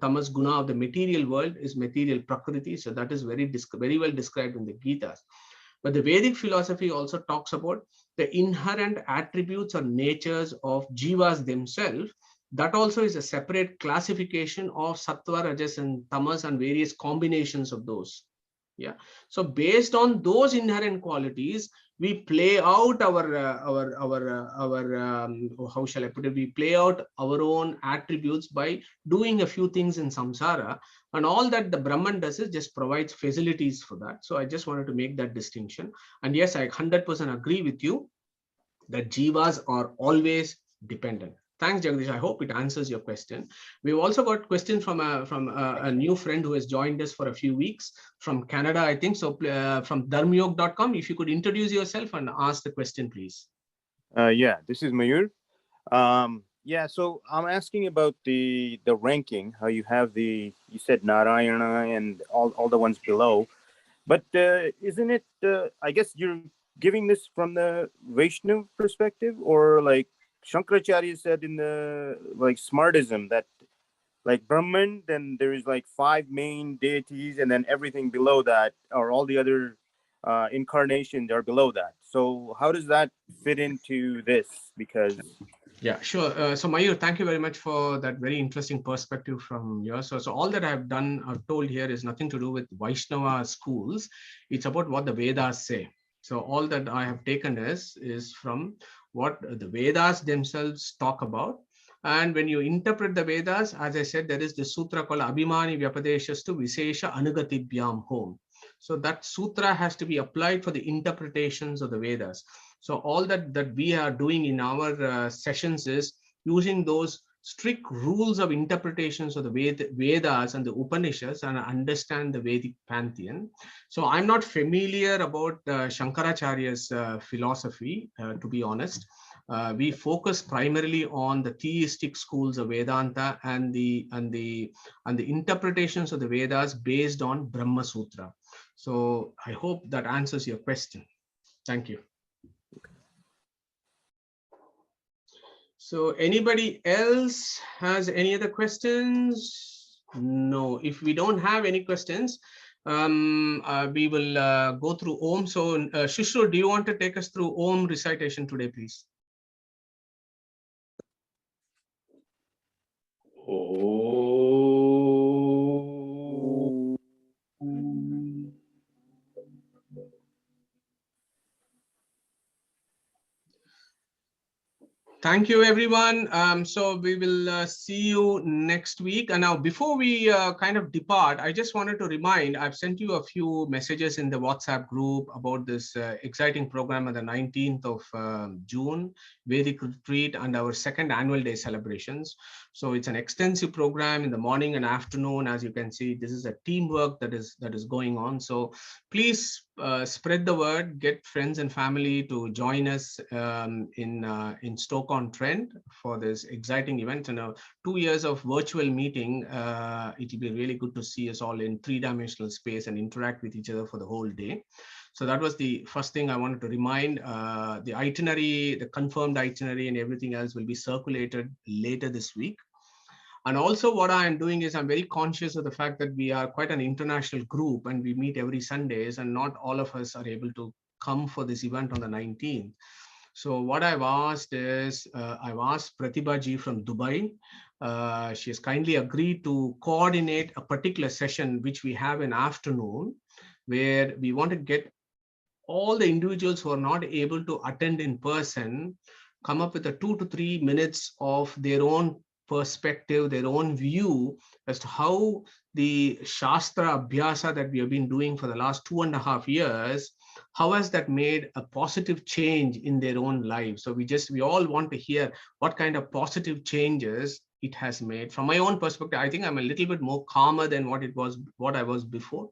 [SPEAKER 1] tamas guna of the material world is material prakriti. So that is very well described in the Gita. But the Vedic philosophy also talks about the inherent attributes or natures of jivas themselves. That also is a separate classification of sattva, rajas, and tamas, and various combinations of those. Yeah. So based on those inherent qualities, we play out how shall I put it? We play out our own attributes by doing a few things in samsara, and all that the Brahman does is just provides facilities for that. So I just wanted to make that distinction. And yes, I 100% agree with you that jivas are always dependent. Thanks, Jagdish. I hope it answers your question. We've also got questions from a new friend who has joined us for a few weeks from Canada, I think. So from dharmyog.com, if you could introduce yourself and ask the question, please.
[SPEAKER 7] Yeah, this is Mayur. Yeah, so I'm asking about the ranking, how you have you said Narayana and all the ones below, but isn't it, I guess you're giving this from the Vaishnav perspective, or like Shankaracharya said in the like Smartism that like Brahman, then there is like 5 main deities, and then everything below that, or all the other incarnations are below that. So how does that fit into this? Because
[SPEAKER 1] yeah, sure. So Mayur, thank you very much for that very interesting perspective from yours. So all that I've told here is nothing to do with Vaishnava schools. It's about what the Vedas say. So all that I have taken is from what the Vedas themselves talk about. And when you interpret the Vedas, as I said, there is the sutra called Abhimani Vyapadeshastu Visesha Anugatibhyam Home. So that sutra has to be applied for the interpretations of the Vedas. So all that we are doing in our sessions is using those strict rules of interpretations of the Vedas and the Upanishads and understand the Vedic pantheon. So I'm not familiar about Shankaracharya's philosophy, to be honest. We focus primarily on the theistic schools of Vedanta and the interpretations of the Vedas based on Brahma Sutra. So I hope that answers your question. Thank you. So anybody else has any other questions? No, if we don't have any questions, we will go through Om. So Shishru, do you want to take us through Om recitation today, please? Thank you, everyone. So we will see you next week. And now, before we kind of depart, I just wanted to remind, I've sent you a few messages in the WhatsApp group about this exciting program on the 19th of June, Vedic retreat and our second annual day celebrations. So it's an extensive program in the morning and afternoon. As you can see, this is a teamwork that is going on. So please spread the word, get friends and family to join us in Stoke-on-Trent for this exciting event. And 2 years of virtual meeting, it will be really good to see us all in 3-dimensional space and interact with each other for the whole day. So that was the first thing I wanted to remind. The itinerary, the confirmed itinerary and everything else will be circulated later this week. And also what I am doing is I'm very conscious of the fact that we are quite an international group and we meet every Sundays, and not all of us are able to come for this event on the 19th. So what I've asked is, I've asked Pratibha ji from Dubai. She has kindly agreed to coordinate a particular session which we have in afternoon, where we want to get all the individuals who are not able to attend in person, come up with a 2 to 3 minutes of their own perspective, their own view as to how the Shastra Abhyasa that we have been doing for the last 2.5 years, how has that made a positive change in their own lives. So we all want to hear what kind of positive changes it has made. From my own perspective, I think I'm a little bit more calmer than what I was before.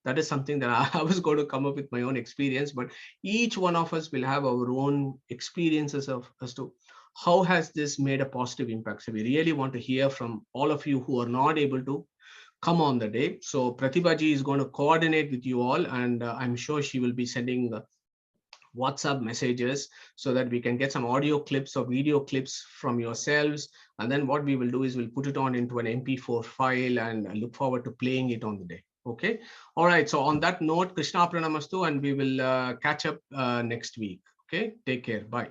[SPEAKER 1] That is something that I was going to come up with my own experience, but each one of us will have our own experiences as to how has this made a positive impact. So we really want to hear from all of you who are not able to come on the day. So Pratibha ji is going to coordinate with you all, and I'm sure she will be sending WhatsApp messages so that we can get some audio clips or video clips from yourselves. And then what we will do is we'll put it on into an MP4 file and look forward to playing it on the day. Okay. All right. So on that note, Krishna Pranamastu, and we will catch up next week. Okay. Take care. Bye.